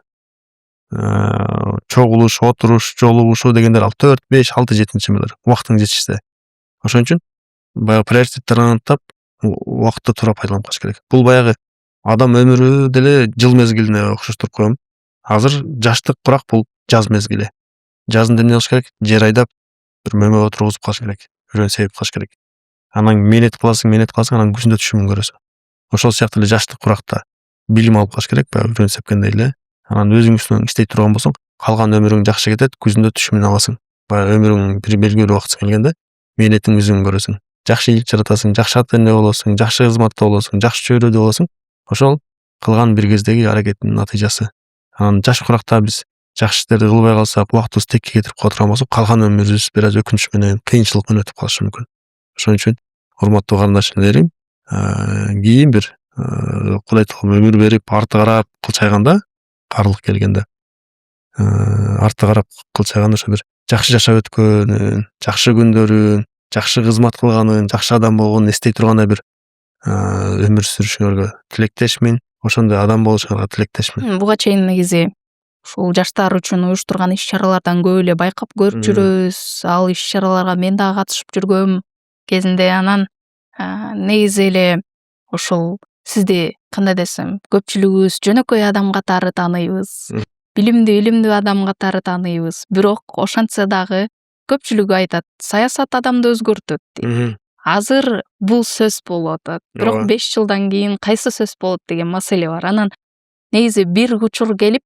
Чогулуш, отуруш, жолугушуу дегендер ал 4, 5, 6, 7-милер. Убактың жетишсе. Ошон үчүн баягы приоритеттерди аныктап, убакытты туура пайдаланып калыш керек. Бул баягы адам өмүрү деле жыл мезгилине окшоштуруп коем. Азыр жаштык бирок бул жаз мезгили. Жазында эмне кылыш керек? Жер айдап, бир мөмө отургузуп калыш керек. Үрөн себеп кылыш керек. Анан мээнет кыласың, анан күзүндө түшүмүн көрөсүң. Ошол сыяктуу эле жаштык куракта билим алып калыш керек, баягы үрөн сепкендей эле. Анан өзүң үстүнөн иштей турган болсоң, калган өмүрүң жакшы кетет, күзүндө түшүмүн аласың. Баягы өмүрүң бир белгилүү убакыт келгенде мээнетиң өзүң көрөсүң. Жакшы ийгилик жаратасың, жакшы ата-эне болосуң, жакшы кызматта болосуң, жакшы чөйрөдө болосуң. Ошол кылган бир кездеги аракеттин натыйжасы. Анан жаш куракта биз жакшы иштерди кылбай калсак, убактыбызды текке кетирип кала турган болсок, калган өмүрүбүз бир аз өкүнүч менен, кыйынчылык менен өтүп калышы мүмкүн. Ошон үчүн урматтуу карындаш инилерим, кийин бир Кудай таала өмүр берип, арты карап кылчайганда, карлык келгенде, арты карап кылчайганда ошо бир жакшы жашап өткөнүн, жакшы күндөрүн, жакшы кызмат кылганын, жакшы адам болгонун эстей тургандай бир өмүр сүрүшүңөргө тилектешмин. Ошондой адам болушуңарга тилектешмин. Буга чейин негизи ушул жаштар үчүн уюштурган иш-чаралардан көп эле байкап көрүп жүрөбүз. Ал иш-чараларга мен дагы катышып жүргөм кезинде. Анан негизи эле ушул сизди кандай десем, көпчүлүгүбүз жөнөкөй адам катары тааныйбыз. Билимдүү адам катары тааныйбыз. Бирок ошентсе дагы көпчүлүгү айтат, саясат адамды өзгөртөт дейт. Азыр бул сөз болуп атат. Бирок 5 жылдан кийин кайсы сөз болот деген маселе бар. Анан негизи бир учур келип,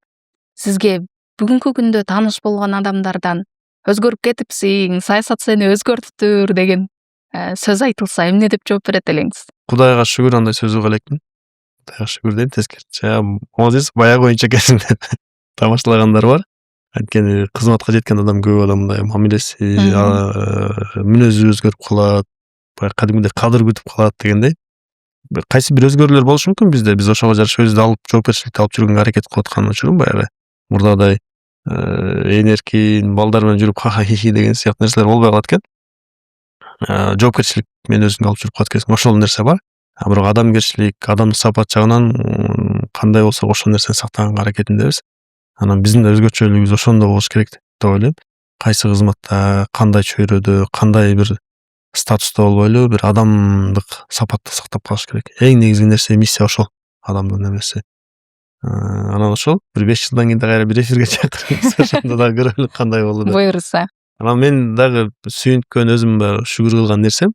сизге бүгүнкү күндө тааныш болгон адамдардан өзгөрүп кетипсиң, саясат сени өзгөрттүр деген сөз айтылса эмне деп жооп берет элеңиз? Кудайга шүгүр андай сөз уга элекмин. Кудайга шүгүр дейм, тескерисинче молодец, баягы боюнча кезинде тамашалагандар бар. Анткени кызматка жеткен адам көп адамдай мамилеси, мүнөзү өзгөрүп калат, баягы кадимгидей кадыр күтүп калат дегендей. кайсы бир өзгөрүүлөр болушу мүмкүн бизде. Биз ошого жараша өзүбүздү алып жоопкерчиликти алып жүргөнгө аракет кылып аткан учурум баягы мурдагыдай энеркин балдар менен жүрүп ха ха хи хи деген сыяктуу нерселер болбой калат экен. Жоопкерчилик мен өзүңдү алып жүрүп калат экенсиң. Ошол нерсе бар. Бирок адамгерчилик, адамдык сапат жагынан кандай болсо ошол нерсени сактаганга аракетиндебиз. Анан биздин да өзгөчөлүгүбүз ошондо болуш керек деп ойлойм. Кайсы кызматта, кандай чөйрөдө, кандай бир статуста болбой эле бир адамдык сапатты сактап калыш керек. Эң негизги нерсе миссия ошол. Адамдын немеси. Анан ошол бир 5 жылдан кийин кайра бир эфирге чакырыңыз. Ошондо дагы көрөлү кандай болду деп. Буюрса. Анан мен дагы сүйүнткөн өзүм шүгүр кылган нерсем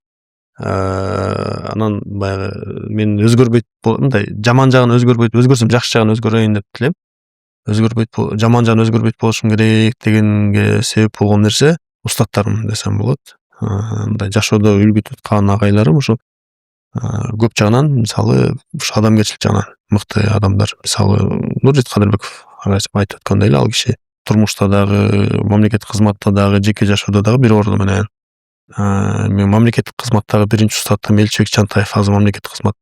анан баягы мен өзгөрбөйт мындай жаман жагын өзгөрбөйт, өзгөрсөм жакшы жагын өзгөрөйүн деп тилем. Жаман жагын өзгөрбөйт болушум керек дегенге себеп болгон нерсе устаттарым десем болот. Мындай жашоодо үлгү туткан агайларым ошо көп жагынан мисалы ушу адамгерчилик жагынан мыкты адамдар. Мисалы Нуржит Кадырбеков агайчым айтып өткөндөй эле ал киши турмушта дагы, мамлекеттик кызматта дагы, жеке жашоодо дагы бир орду менен. Мен мамлекеттик кызматтагы биринчи устатым Элчибек Чантаев, азыр мамлекеттик кызмат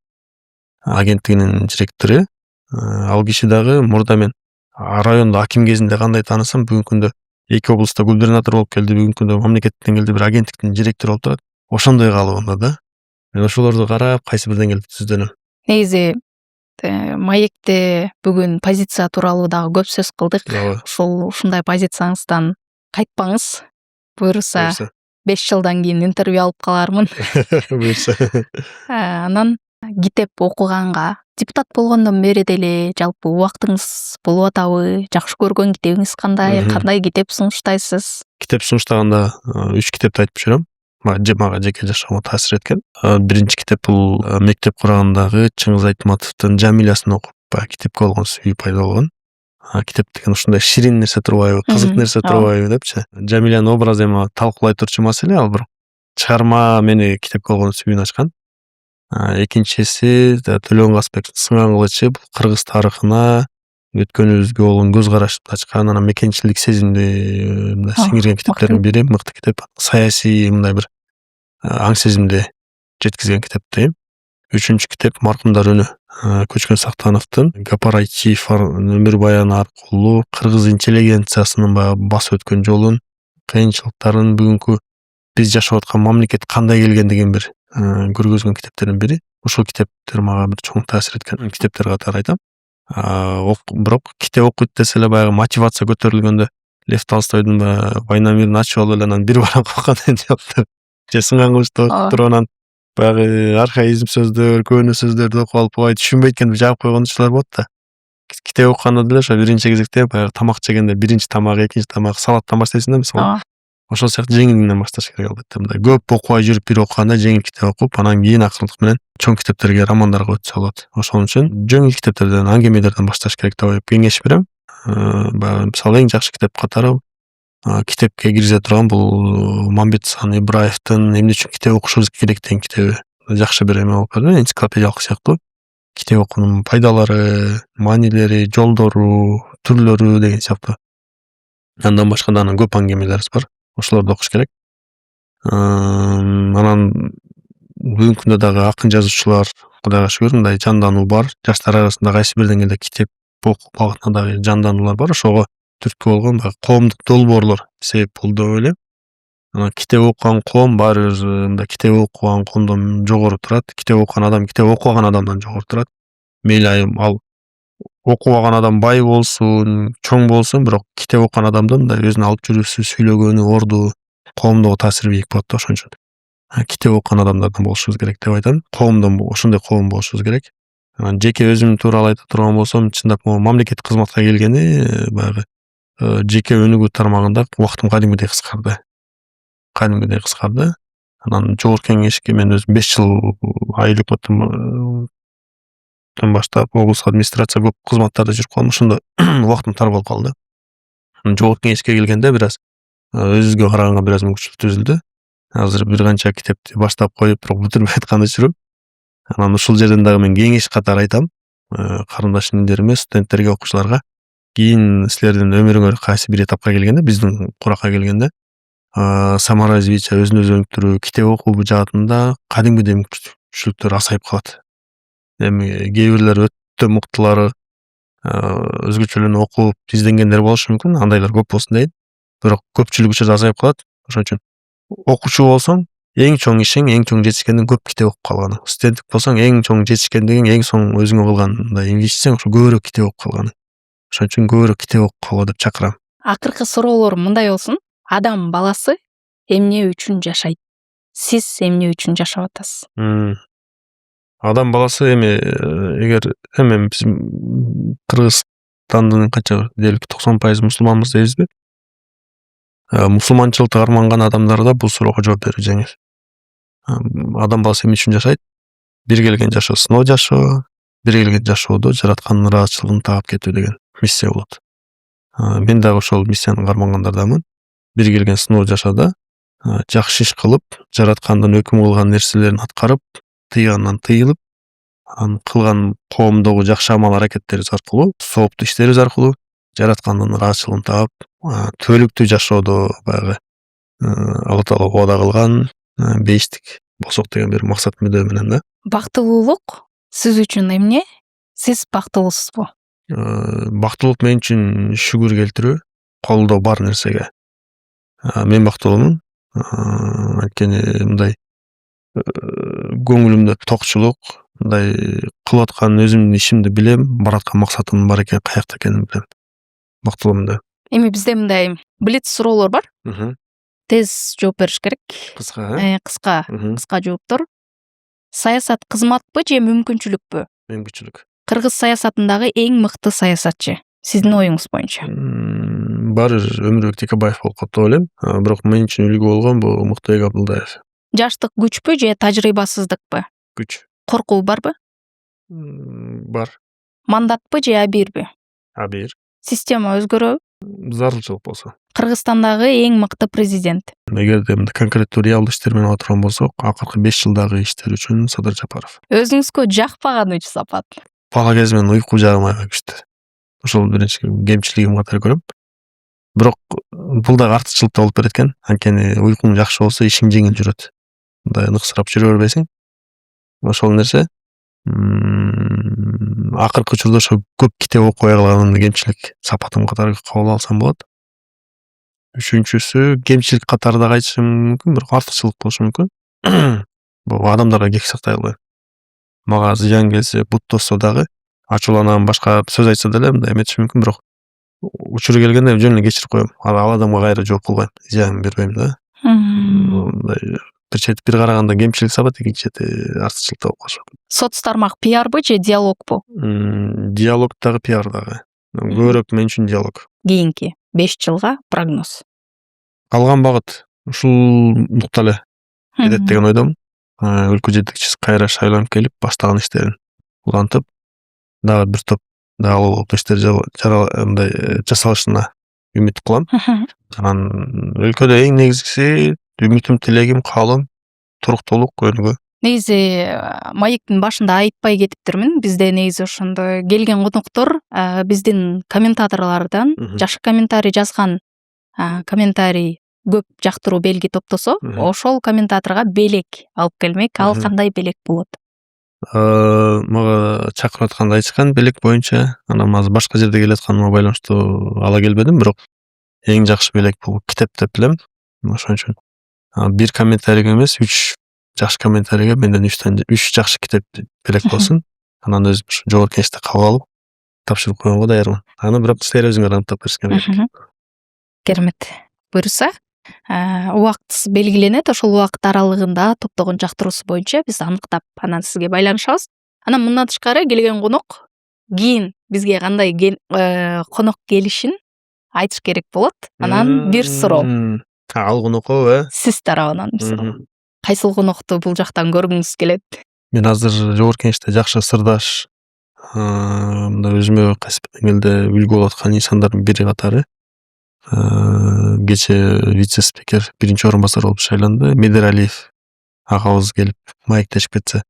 агенттигинин директору. Ал киши дагы мурда мен райондо аким кезинде кандай таанысам, бүгүнкү күндө 2 облуста губернатор болуп келди, бүгүнкү күндө мамлекеттик деңгээлде бир агенттиктин директору болуп турат. Ошондой калыбында да. Мен ошолорду карап кайсы бир деңгээлде түздөнөм. Негизи маекте бүгүн позиция тууралуу дагы көп сөз кылдык. Ушундай позицияңыздан кайтпаңыз. Буюрса 5 жылдан кийин интервью алып калармын. Буюрса. Анан китеп окуганга депутат болгондон бери деле жалпы убактыңыз болуп атабы? Жакшы көргөн китебиңиз кандай? Кандай китеп сунуштайсыз? Китеп сунуштаганда 3 китепти айтып жүрөм. Мага жеке жашоомо таасир эткен. Биринчи китеп бул мектеп курагындагы Чыңгыз Айтматовдун Жамилясын окуп китепке болгон сүйүү пайда болгон. Китеп деген ушундай ширин нерсе турбайбы, кызык нерсе турбайбы депчи. Жамилянын образы эми талкуулай турчу маселе, ал бирок чыгарма мени китепке болгон сүйүүнү ачкан. Экинчиси Төлөн Казбек Сынган кылычы бул кыргыз тарыхына, өткөнүбүзгө болгон көз карашты ачкан, анан мекенчилик сезимди мындай сиңирген китептердин бири, мыкты китеп. Саясий мындай бир аң сезимди жеткизген китеп дейм. Үчүнчү китеп Маркумдар үнү. Көчкөн Сактановдун кооператив өмүр баяны аркылуу кыргыз интеллигенциясынын басып өткөн жолун, кыйынчылыктарын, бүгүнкү биз жашап аткан мамлекет кандай келгендигин бир көргөзгөн китептердин бири. Ошол китептер мага бир чоң таасир эткен китептер катары айтам. Бирок китеп окуйт десе эле баягы мотивация көтөрүлгөндө Лев Толстойдун Война мир ачып алып эле анан бир барак окуган жок деп. Же Сынган кылычты окуп туруп анан баягы архаизм сөздөр, көөнө сөздөрдү окуп алып бай түшүнбөй эткенди жаап койгон учурлар болот да. Китеп окуганда деле ошо биринчи кезекте баягы тамак жегенде биринчи тамак, экинчи тамак салаттан баштайсың да мисалы. Ошол сыяктуу жеңилиңден башташ керек албетте. Мындай көп окубай жүрүп бир окуганда жеңил китеп окуп, анан кийин акырындык менен чоң китептерге, романдарга өтсө болот. Ошон үчүн жеңил китептерден, аңгемелерден башташ керек деп ойлоп кеңеш берем. Мисалы эң жакшы китеп катары китепке киргизе турган бул Мамбетхан Ибраевдин эмне үчүн китеп окушубуз керек деген китеби. Жакшы бир эме болуп калды, энциклопедиялык сыяктуу. Китеп окуунун пайдалары, маанилери, жолдору, түрлөрү деген сыяктуу. Андан башка да анан көп аңгемелерибиз бар. Ошолорду окуш керек. Анан бүгүнкү күндө дагы акын жазуучулар Кудайга шүгүр мындай жандануу бар. Жаштар арасында кайсы бир деңгээлде китеп окуп багытында дагы жандануулар бар. Ошого түрткү болгон коомдук долбоорлор себеп болду деп ойлойм. Анан китеп окуган коом баары бир мындай китеп окуган коомдон жогору турат. Китеп окуган адам китеп окубаган адамдан жогору турат. Мейли ал окубаган адам бай болсун, чоң болсун, бирок китеп окуган адамдын мындай өзүнүн алып жүрүүсү, сүйлөгөнү, орду коомдогу таасири бийик болот да. Ошон үчүн китеп окуган адамдардан болушубуз керек деп айтам. Коомдон ошондой коом болушубуз керек. Анан жеке өзүм тууралуу айта турган болсом, чындап мамлекеттик кызматка келгени баягы жеке өнүгүү тармагында убактым кадимгидей кыскарды. Анан жогорку кеңешке мен өзүм 5 жыл айыл өкмөттөн баштап облустук администрация көп кызматтарда жүрүп калдым. Ошондо убактым тар болуп калды. Жогорку кеңешке келгенде бир аз өзүбүзгө караганга бир аз мүмкүнчүлүк түзүлдү. Азыр бир канча китепти баштап коюп, бирок бүтүрбөй аткан учурум. Анан ушул жерден дагы мен кеңеш катары айтам. Карындаш индериме, студенттерге, окуучуларга кийин силердин өмүрүңөр кайсы бир этапка келгенде, биздин куракка келгенде, саморазвитие, өзүн өзү өнүктүрүү, китеп окуу жаатында кадимгидей мүмкүнчүлүктөр азайып калат. эми кээ бирлер өтө мыктылары өзгөчөлөрүн окуп изденгендер болушу мүмкүн, андайлар көп болсун дейт. Бирок көпчүлүк учурда азайып калат. Ошон үчүн окуучу болсоң, эң чоң ишиң, эң чоң жетишкендиң көп китеп окуп калганы. Студенттик болсоң, эң чоң жетишкендигиң, эң соң өзүңө кылган мындай инвестицияң ошо көбүрөөк китеп окуп калганы. Ошон үчүн көбүрөөк китеп окуп калгыла деп чакырам. Акыркы суроолор мындай болсун: адам баласы эмне үчүн жашайт? Сиз эмне үчүн жашап атасыз? Адам баласы эми эгер эми биз Кыргызстандын канча дээрлик 90% мусулманбыз дейбизби? Мусулманчылыкты карманган адамдарда бул суроого жооп берүү жеңил. Адам баласы эмне үчүн жашайт? Бир келген жашоо сыноо жашоо, бир келген жашоодо жараткандын ыраазычылыгын таап кетүү деген миссия болот. Мен дагы ошол миссияны кармангандардамын. Бир келген сыноо жашоодо жакшы иш кылып, жараткандын өкүм кылган нерселерин аткарып, тыйгандан тыйылып, анан кылган коомдогу жакшы амал аракеттерибиз аркылуу, сооптуу иштерибиз аркылуу жараткандын ыраазычылыгын таап, түбөлүктүү жашоодо баягы Алла Таала убада кылган бейиштик болсок деген бир максат мүдөө менен да. Бактылуулук сиз үчүн эмне? Сиз бактылуусузбу? Бактылуулук мен үчүн шүгүр келтирүү, колдо бар нерсеге. Мен бактылуумун. Анткени мындай көңүлүмдө токчулук, мындай кылып аткан өзүмдүн ишимди билем, бараткан максатым бар экен, каякта экенин билем. Бактылуумун да. Эми бизде мындай блиц суроолор бар. Тез жооп бериш керек. Кыска, Кыска жооптор. Саясат кызматпы же мүмкүнчүлүкпү? Мүмкүнчүлүк. Кыргыз саясатындагы эң мыкты саясатчы сиздин оюңуз боюнча? Баары Өмүрбек Текебаев болуп калат деп ойлойм. Бирок мен үчүн үлгү болгон бул Мыктыбек Абдылдаев. Жаштык күчпү же тажрыйбасыздыкпы? Күч. Коркуу барбы? Бар. Мандатпы же абийирби? Абийир. Система өзгөрөбү? Зарылчылык болсо. Кыргызстандагы эң мыкты президент? Эгерде мындай конкреттүү реалдуу иштер менен ала турган болсок, акыркы 5 жылдагы иштери үчүн Садыр Жапаров. Өзүңүзгө жакпаган 3 сапат? Бала кезимден уйку жагмай күчтүү. Ошол биринчи кемчилигим катары көрөм. Бирок бул да артыкчылык да болуп берет экен. Анткени уйкуң жакшы болсо ишиң жеңил жүрөт. Мындай ыныксырап жүрө бербейсиң. Ошол нерсе акыркы учурда ошо көп китеп окубай калганымды кемчилик сапатым катары кабыл алсам болот. Үчүнчүсү кемчилик катары да айтышым мүмкүн, бирок артыкчылык болушу мүмкүн. Бул адамдарга кек сактай албайм. Мага зыян келсе, бут тосса дагы, ачууланам, башка сөз айтса деле мындай эметишим мүмкүн, бирок учуру келгенде жөн эле кечирип коем. Ал адамга кайра жооп кылбайм, зыян бербейм да. Мындай бир чети бир караганда кемчилик сапат, экинчи чети артыкчылык болуп калышы мүмкүн. Соц тармак пиарбы же диалогбу? Диалог дагы, пиар дагы. Көбүрөөк мен үчүн диалог. Кийинки 5 жылга прогноз. Калган багыт ушул нукта эле кетет деген ойдомун. Өлкө жетекчиси кайра шайланып келип, баштаган иштерин улантып, дагы бир топ дагы иштер мындай жасалышына үмүт кылам. Анан өлкөдө эң негизгиси үмүтүм, тилегим, каалоом туруктуулук, өнүгүү. Негизи маектин башында айтпай кетиптирмин. Бизде негизи ошондой келген коноктор биздин комментаторлордон жакшы комментарий жазган комментарий көп жактыруу белги топтосо, ошол комментаторго белек алып келмек. Ал кандай белек болот? Мага чакырып атканда айтышкан белек боюнча, анан азыр башка жерде келатканыма байланыштуу ала келбедим, бирок эң жакшы белек бул китеп деп билем. Ошон үчүн бир комментарийге эмес, 3 жакшы комментарийге менден 3 жакшы китеп белек болсун. Анан өзүм ушу жогорку кеңеште кабыл алып тапшырып коюнга даярмын. Аны бирок силер өзүңөр аныктап беришиңер керек. Керемет. Буюрса, убакыт белгиленет. Ошол убакыт аралыгында топтогон жактыруусу боюнча биз аныктап анан сизге байланышабыз. Анан мындан тышкары келген конок кийин бизге кандай конок келишин айтыш керек болот. Анан бир суроо. Ал конокко Сиз тарабынан бир суроо. Кайсыл конокту бул жактан көргүңүз келет? Мен азыр жогорку кеңеште жакшы сырдаш, мындай өзүмө кайсы бир деңгээлде үлгү болуп аткан инсандардын бири катары кечээ вице-спикер, биринчи орун басар болуп шайланды. Медералиев агабыз келип маектешип кетсе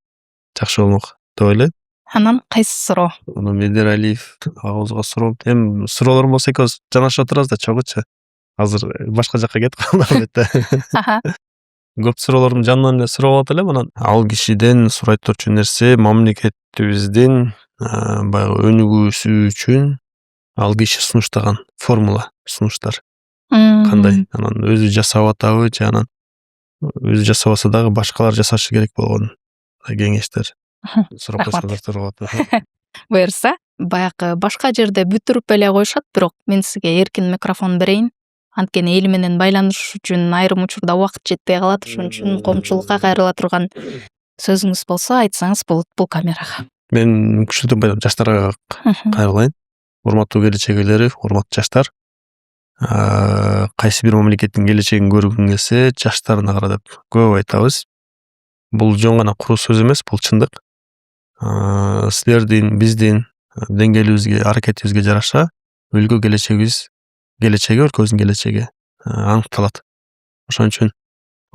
жакшы болмок деп ойлойм. Анан кайсы суроо? Медералиев агабызга суроо. Эми суроолор болсо экөөбүз жанашып отурабыз да чогучу. Азыр башка жакка кетип калдым албетте. көп суроолордун жанынан эле сурап алат элем. Анан ал кишиден сурайт турчу нерсе мамлекетибиздин баягы өнүгүүсү үчүн ал киши сунуштаган формула, сунуштар кандай? Анан өзү жасап атабы же анан өзү жасабаса дагы башкалар жасашы керек болгон кеңештер сурап койсоңуздар болот. Буюрса, баягы башка жерде бүтүрүп эле коюшат, бирок мен сизге эркин микрофон берейин. Анткени эл менен байланыш үчүн айрым учурда убакыт жетпей калат. Ошон үчүн коомчулукка кайрыла турган сөзүңүз болсо айтсаңыз болот бул камерага. Мен күчтүү жаштарга кайрылайын. Урматтуу келечек ээлери, урматтуу жаштар. Кайсы бир мамлекеттин келечегин көргүң келсе, жаштарына кара деп көп айтабыз. Бул жөн гана куру сөз эмес, бул чындык. Силердин, биздин деңгээлибизге, аракетибизге жараша өлкө келечеги өлкөбүздүн келечеги аныкталат. Ошон үчүн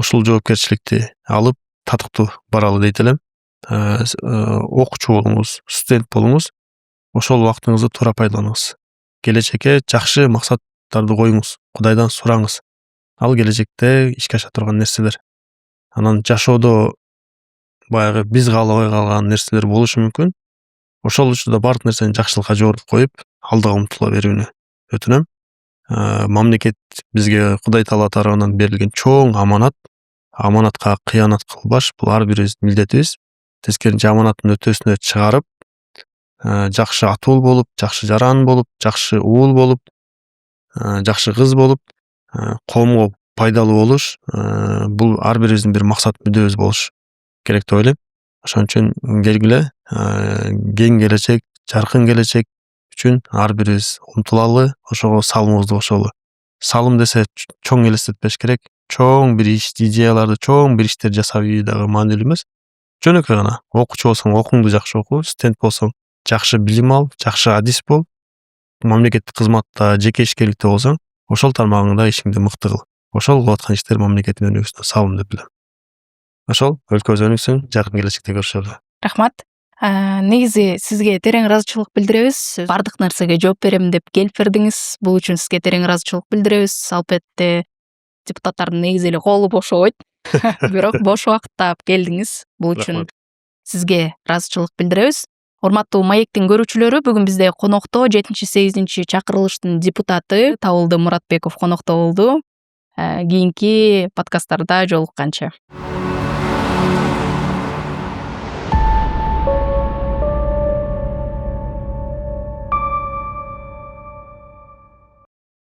ушул жоопкерчиликти алып татыктуу баралы дейт элем. Окуучу болуңуз, студент болуңуз, ошол убактыңызды туура пайдаланыңыз. Келечекке жакшы максаттарды коюңуз, Кудайдан сураңыз. Ал келечекте ишке аша турган нерселер. Анан жашоодо баягы биз каалабай калган нерселер болушу мүмкүн. Ошол учурда бардык нерсени жакшылыкка жорутуп коюп, алдыга умтула берүүнү өтүнөм. Мамлекет бизге Кудай Таала тарабынан берилген чоң аманат. Аманатка кыянат кылбаш, бул ар бирибиздин милдетибиз. Тескерисинче аманаттын өтөсүнө чыгарып, жакшы ата уул болуп, жакшы жаран болуп, жакшы уул болуп, жакшы кыз болуп, коомго пайдалуу болуш, бул ар бирибиздин бир максат мүддөбүз болуш керек деп ойлойм. Ошон үчүн келгиле, кең келечек, жаркын келечек үчүн ар бирибиз умтулалы, ошого салымыбызды кошолу. Салым десе чоң элестетпеш керек. Чоң бир иш, идеяларды, чоң бир иштер жасап ийүү дагы маанилүү эмес. Жөнөкөй гана окуучу болсоң окууңду жакшы оку, студент болсоң жакшы билим ал, жакшы адис бол. Мамлекеттик кызматта, жеке ишкерликте болсоң, ошол тармагыңда ишиңди мыкты кыл. Ошол кылып аткан иштер мамлекеттин өнүгүүсүнө салым деп билем. Ошол өлкөбүз өнүксүн, жакын келечекте көрүшөлү. Рахмат. Негизи сизге терең ыраазычылык билдиребиз. Бардык нерсеге жооп берем деп келип бердиңиз. Бул үчүн сизге терең ыраазычылык билдиребиз. Албетте депутаттардын негизи эле колу бошобойт. Бирок бош убакытта келдиңиз. Бул үчүн сизге ыраазычылык билдиребиз. Урматтуу Маектин көрүүчүлөрү, бүгүн бизде конокто 7-8 чакырылыштын депутаты Табылды Муратбеков конокто болду. Кийинки подкасттарда жолукканча.